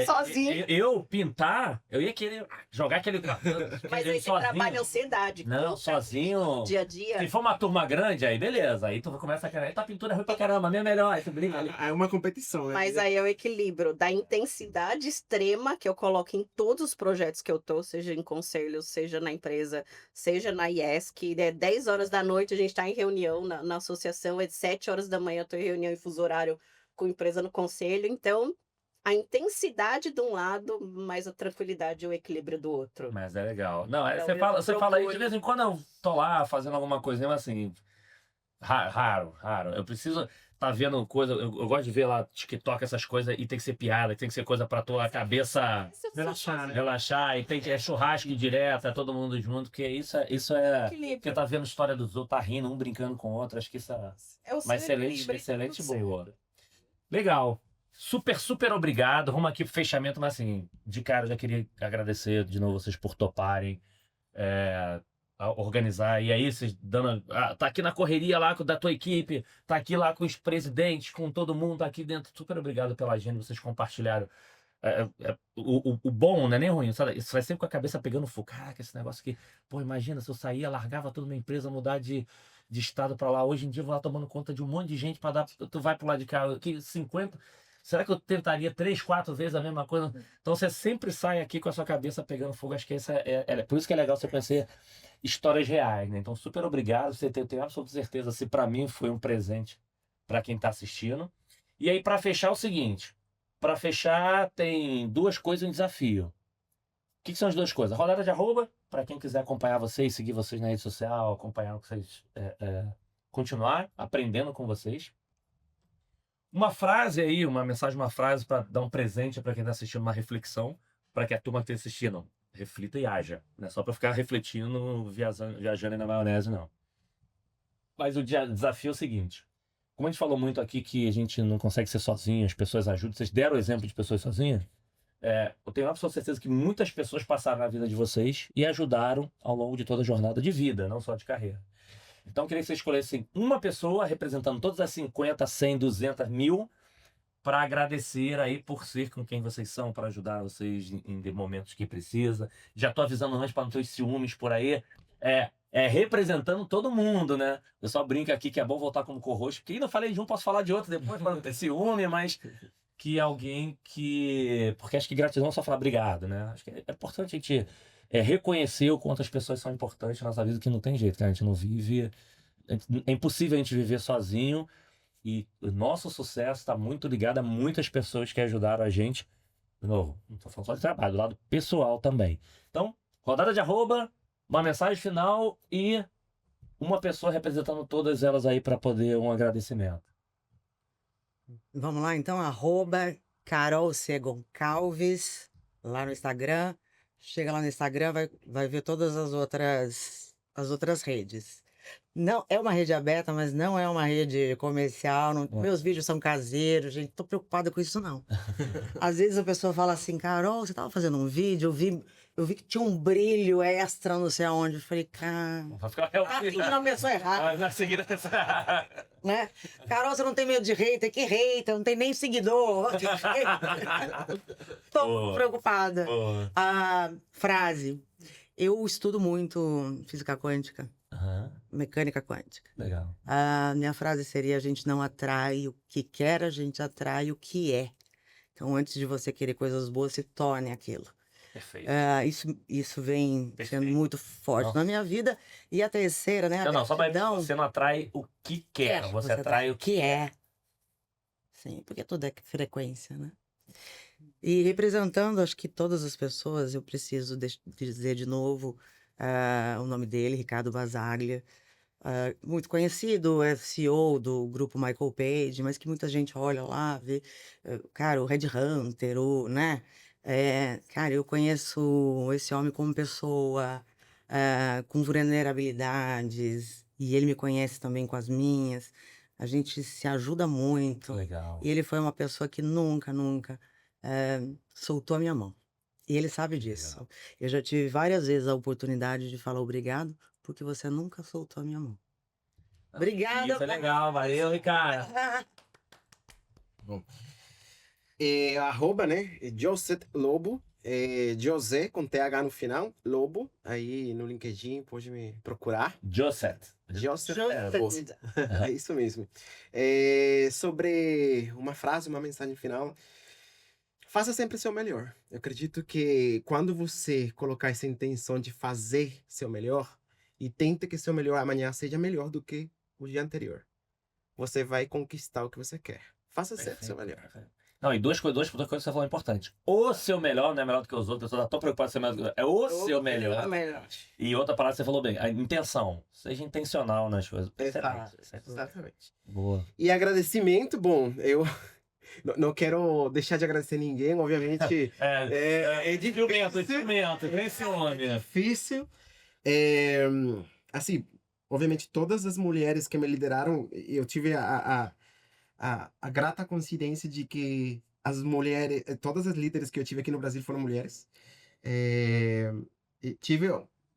Sozinho. Eu pintar, eu ia querer jogar aquele... Mas aí você trabalha ansiedade. Não, sozinho. Dia a dia. Se for uma turma grande, aí beleza. Aí tu começa a querer, tua pintura é ruim pra caramba, a minha é melhor. Aí tu brinca ali. É uma competição, né? Mas aí é o equilíbrio da intensidade extrema que eu coloco em todos os projetos que eu tô, seja em conselhos, seja na empresa, seja na IES, que é 10 horas da noite a gente tá em reunião na associação, é 7 horas da manhã eu tô em reunião em fuso horário com a empresa no conselho. Então, a intensidade de um lado, mas a tranquilidade e o equilíbrio do outro. Mas é legal. Não, Então, você fala aí, de vez em quando eu tô lá fazendo alguma coisinha, mas assim, raro. Eu preciso tá vendo coisa, eu gosto de ver lá TikTok, essas coisas, e tem que ser piada, tem que ser coisa pra tua cabeça Relaxar, né? relaxar, e tem que churrasco direto, é todo mundo junto, porque isso é porque tá vendo a história dos outros, tá rindo, um brincando com o outro, acho que isso é o uma excelente boa. Legal. Super obrigado. Vamos aqui pro fechamento, mas assim, de cara eu já queria agradecer de novo vocês por toparem a organizar. E aí, vocês dando. Tá aqui na correria lá da tua equipe, tá aqui lá com os presidentes, com todo mundo, tá aqui dentro. Super obrigado pela agenda, vocês compartilharam. O bom, não é nem ruim, sabe? Isso vai sempre com a cabeça pegando fogo. Caraca, esse negócio aqui. Pô, imagina se eu saía, largava toda minha empresa, mudar de estado pra lá. Hoje em dia eu vou lá tomando conta de um monte de gente pra dar. Tu vai pro lado de cá, aqui 50. Será que eu tentaria 3, 4 vezes a mesma coisa? Então você sempre sai aqui com a sua cabeça pegando fogo. Acho que essa por isso que é legal você conhecer histórias reais, né? Então, super obrigado. Eu tenho absoluta certeza se para mim foi um presente para quem está assistindo. E aí, para fechar, é o seguinte: para fechar, tem duas coisas e um desafio. O que são as duas coisas? Rodada de arroba, para quem quiser acompanhar vocês, seguir vocês na rede social, acompanhar o que vocês. Continuar aprendendo com vocês. Uma frase aí, uma mensagem, uma frase para dar um presente para quem está assistindo, uma reflexão, para que a turma que esteja assistindo reflita e haja. Não é só para ficar refletindo, viajando na maionese, não. Mas o desafio é o seguinte: como a gente falou muito aqui que a gente não consegue ser sozinho, as pessoas ajudam, vocês deram o exemplo de pessoas sozinhas, eu tenho absoluta certeza que muitas pessoas passaram na vida de vocês e ajudaram ao longo de toda a jornada de vida, não só de carreira. Então, eu queria que vocês escolhessem uma pessoa representando todas as 50, 100, 200, 1000 para agradecer aí por ser com quem vocês são, para ajudar vocês em momentos que precisa. Já tô avisando antes para não ter os ciúmes por aí. Representando todo mundo, né? O pessoal brinca aqui que é bom voltar como co-host, porque ainda falei de um, posso falar de outro depois para não ter ciúme, mas que é alguém que... Porque acho que gratidão é só falar obrigado, né? Acho que é importante a gente... reconhecer o quanto as pessoas são importantes na nossa vida, que não tem jeito, cara. A gente não vive... É impossível a gente viver sozinho, e o nosso sucesso está muito ligado a muitas pessoas que ajudaram a gente. De novo, não estou falando só de trabalho, do lado pessoal também. Então, rodada de arroba, uma mensagem final e uma pessoa representando todas elas aí para poder um agradecimento. Vamos lá, então, @Carol Segon Calves, lá no Instagram. Chega lá no Instagram, vai ver todas as outras redes. Não, é uma rede aberta, mas não é uma rede comercial. É. Meus vídeos são caseiros, gente. Tô preocupada com isso, não. Às vezes a pessoa fala assim, Carol, você tava fazendo um vídeo, eu vi que tinha um brilho extra, não sei aonde. Eu falei, cara. Vai ficar Aqui não começou errado, Na seguida. né? Carol, você não tem medo de hater? Que hater? Não tem nem seguidor. Tô Boa. preocupada. Boa. A frase. Eu estudo muito física quântica, Aham, mecânica quântica. legal. A minha frase seria: a gente não atrai o que quer, a gente atrai o que é. Então, antes de você querer coisas boas, se torne aquilo. Perfeito. Isso vem sendo Perfeito. muito forte Nossa. na minha vida. E a terceira, né? A Não, só pra gratidão. você não atrai o que quer, você atrai o que é. Sim, porque tudo é frequência, né? E representando, acho que todas as pessoas, eu preciso dizer de novo o nome dele, Ricardo Basaglia. Muito conhecido, é CEO do grupo Michael Page, mas que muita gente olha lá, vê, cara, o Red Hunter, né? Cara, eu conheço esse homem como pessoa, com vulnerabilidades, e ele me conhece também com as minhas. A gente se ajuda muito. legal. E ele foi uma pessoa que nunca soltou a minha mão. E ele sabe disso. Legal. Eu já tive várias vezes a oportunidade de falar obrigado, porque você nunca soltou a minha mão. Obrigada. Isso é legal, valeu, Ricardo. Arroba, né? Joset Lobo. José com TH no final, Lobo. Aí no LinkedIn pode me procurar. Joset. Joseph. É isso mesmo. Sobre uma frase, uma mensagem final. Faça sempre o seu melhor. Eu acredito que quando você colocar essa intenção de fazer seu melhor e tenta que seu melhor amanhã seja melhor do que o dia anterior, você vai conquistar o que você quer. Faça sempre o seu melhor. Não, e duas coisas que você falou importantes. O seu melhor não é melhor do que os outros, eu tô preocupado em ser melhor do que os outros. É o seu melhor. E outra parada que você falou bem, a intenção. Seja intencional nas coisas. Exatamente. Boa. E agradecimento, bom, eu não quero deixar de agradecer ninguém, obviamente. Mencione. Difícil. Assim, obviamente, todas as mulheres que me lideraram, eu tive a grata coincidência de que as mulheres, todas as líderes que eu tive aqui no Brasil foram mulheres. E tive,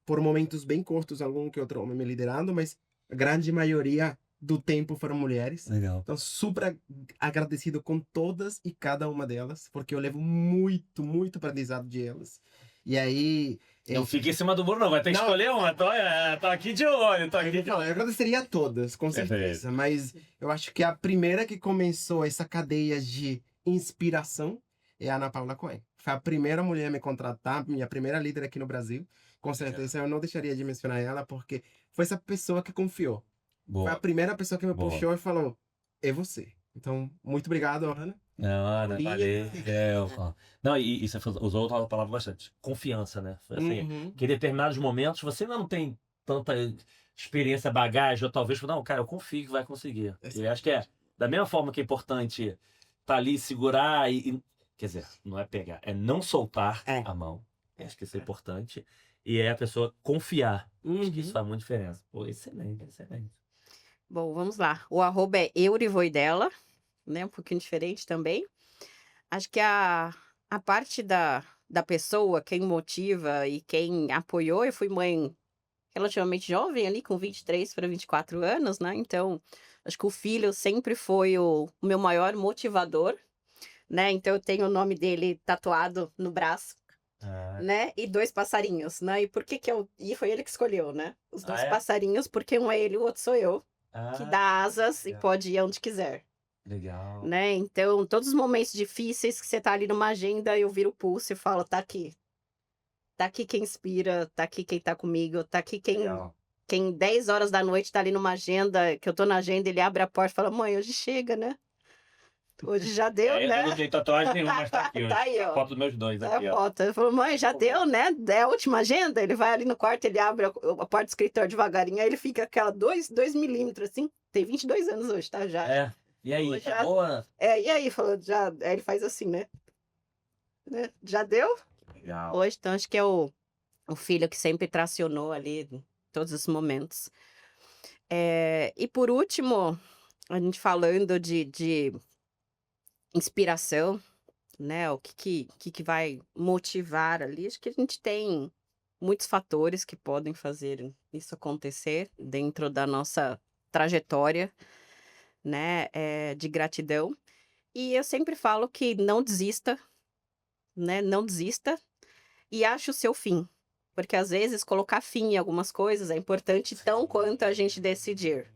por momentos bem curtos, algum que outro homem me liderando, mas a grande maioria do tempo foram mulheres. Legal. Então, super agradecido com todas e cada uma delas, porque eu levo muito, muito aprendizado de elas. E aí... Não fique em cima do muro, não. Vai ter que escolher uma. Tô aqui de olho, Eu agradeceria a todas, com certeza. Mas eu acho que a primeira que começou essa cadeia de inspiração é a Ana Paula Cohen. Foi a primeira mulher a me contratar, minha primeira líder aqui no Brasil. Com certeza eu não deixaria de mencionar ela, porque foi essa pessoa que confiou. Boa. Foi a primeira pessoa que me Boa. puxou e falou, é você. Então, muito obrigado, Ana. Não, Ana, valeu. Não, e você usou outra palavra bastante. Confiança, né? Assim, que em determinados momentos você ainda não tem tanta experiência, bagagem, ou talvez, não, cara, eu confio que vai conseguir. E acho que da mesma forma que é importante estar ali, segurar quer dizer, não é pegar, é não soltar a mão. Acho que isso é importante. E é a pessoa confiar. Acho que isso faz muita diferença. Pô, excelente, excelente. Bom, vamos lá. O arroba é Eurivoidela, né? Um pouquinho diferente também. Acho que a parte da pessoa, quem motiva e quem apoiou, eu fui mãe relativamente jovem ali, com 23 para 24 anos, né? Então, acho que o filho sempre foi o meu maior motivador, né? Então, eu tenho o nome dele tatuado no braço, né? E 2 passarinhos, né? E por que E foi ele que escolheu, né? Os 2 passarinhos, porque um é ele e o outro sou eu, que dá asas e pode ir onde quiser. Legal. Né? Então, todos os momentos difíceis que você tá ali numa agenda, eu viro o pulso e falo, tá aqui. Tá aqui quem inspira, tá aqui quem tá comigo, tá aqui quem 10 horas da noite tá ali numa agenda, que eu tô na agenda, ele abre a porta e fala, mãe, hoje chega, né? Hoje já deu, né? Eu não tenho tatuagem nenhuma, mas tá aqui. Tá aí, ó. A foto dos meus dois Tá aqui, a ó. foto. Ele falou, mãe, já deu, né? É a última agenda? Ele vai ali no quarto, ele abre a porta do escritório devagarinho, aí ele fica aquela 2 milímetros, assim. Tem 22 anos hoje, tá? Já. E aí, Hoje tá boa? E aí, falou, já... Aí ele faz assim, né? Já deu? Legal. Hoje, então, acho que é o filho que sempre tracionou ali em todos os momentos. E por último, a gente falando de inspiração, né? O que vai motivar ali? Acho que a gente tem muitos fatores que podem fazer isso acontecer dentro da nossa trajetória, né? De gratidão. E eu sempre falo que não desista, né? Não desista e ache o seu fim. Porque às vezes colocar fim em algumas coisas é importante tão quanto a gente decidir.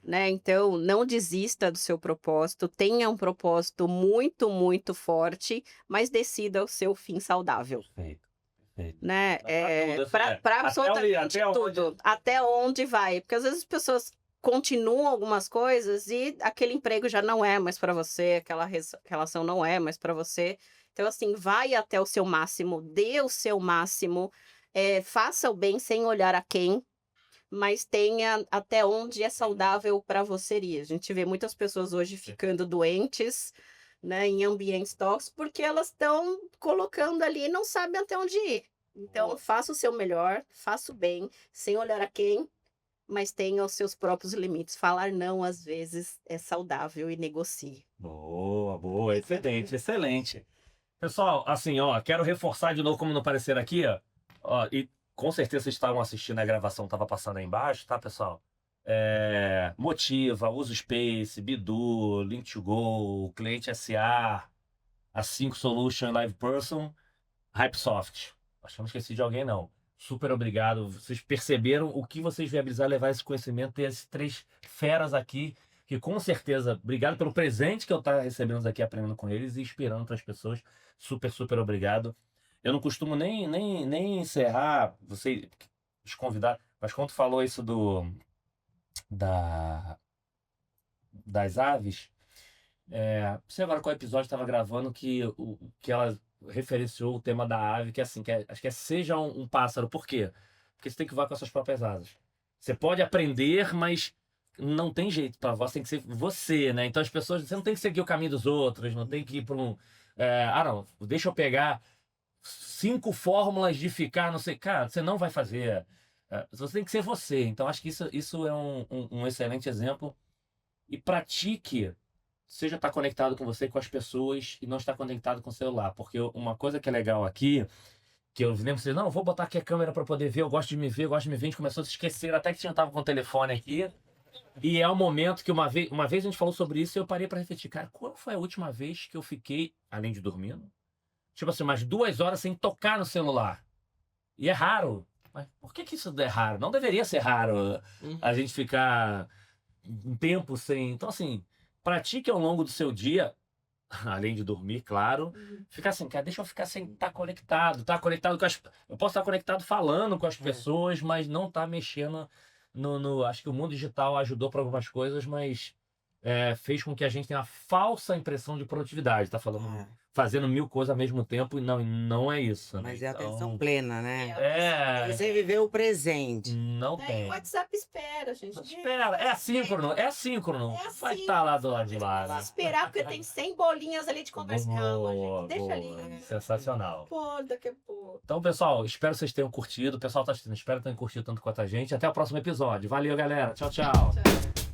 Né? Então, não desista do seu propósito, tenha um propósito muito, muito forte, mas decida o seu fim saudável, Perfeito. né? Pra Para tudo, absolutamente até onde- tudo, até onde vai, porque às vezes as pessoas continuam algumas coisas e aquele emprego já não é mais para você, aquela relação não é mais para você. Então, assim, vai até o seu máximo, dê o seu máximo, faça o bem sem olhar a quem, mas tenha até onde é saudável para você ir. A gente vê muitas pessoas hoje ficando doentes, né, em ambientes tóxicos, porque elas estão colocando ali e não sabem até onde ir. Então, faça o seu melhor, faça o bem, sem olhar a quem, mas tenha os seus próprios limites. Falar não, às vezes, é saudável e negocie. Boa, excelente, excelente. Pessoal, assim, ó, quero reforçar de novo, como não aparecer aqui, ó, e com certeza vocês estavam assistindo a gravação, tava passando aí embaixo, tá, pessoal? Motiva, Usa o Space, Bidu, Link2Go, Cliente SA, a 5 Solution Live Person, Hypesoft. Acho que não esqueci de alguém, não. Super obrigado. Vocês perceberam o que vocês viabilizaram levar esse conhecimento, ter esses 3 feras aqui, que com certeza, obrigado pelo presente que eu estou recebendo aqui, aprendendo com eles e inspirando outras pessoas. Super, super obrigado. Eu não costumo nem encerrar os convidados, mas quando tu falou isso das aves, não sei agora qual episódio estava gravando que ela referenciou o tema da ave, que é assim, acho que seja um pássaro. Por quê? Porque você tem que voar com as suas próprias asas. Você pode aprender, mas não tem jeito para voar, tem que ser você, né? Então as pessoas, você não tem que seguir o caminho dos outros, não tem que ir para não, deixa eu pegar 5 fórmulas de ficar, não sei, cara, você não vai fazer. Você tem que ser você. Então acho que isso é um excelente exemplo. E pratique, seja estar conectado com você, com as pessoas, e não estar conectado com o celular. Porque uma coisa que é legal aqui, que eu lembro vocês, não, vou botar aqui a câmera para poder ver, eu gosto de me ver, a gente começou a se esquecer, até que tinha tava com o telefone aqui. E é um momento que uma vez a gente falou sobre isso e eu parei para refletir, cara, qual foi a última vez que eu fiquei, além de dormindo, tipo assim, umas 2 horas sem tocar no celular? E é raro. Mas por que isso é raro? Não deveria ser raro a gente ficar um tempo sem. Então, assim, pratique ao longo do seu dia, além de dormir, claro, ficar assim, cara, deixa eu ficar sem estar conectado. Com as. Eu posso estar conectado falando com as pessoas, mas não estar mexendo acho que o mundo digital ajudou para algumas coisas, mas fez com que a gente tenha uma falsa impressão de produtividade. Tá falando, fazendo 1000 coisas ao mesmo tempo, e não é isso. Mas né? é atenção plena, né? É. Você viveu o presente. Não Daí tem. o WhatsApp espera, gente. Espera, é assíncrono. Vai estar lá do lado de lá. Tem né? que esperar, porque tem 100 bolinhas ali de conversa. Calma, Boa, gente. Deixa boa. ali. Sensacional. Pô, daqui a pouco. Então, pessoal, espero que vocês tenham curtido. O pessoal tá assistindo, espero que tenham curtido tanto quanto a gente. Até o próximo episódio. Valeu, galera. Tchau, tchau. Tchau.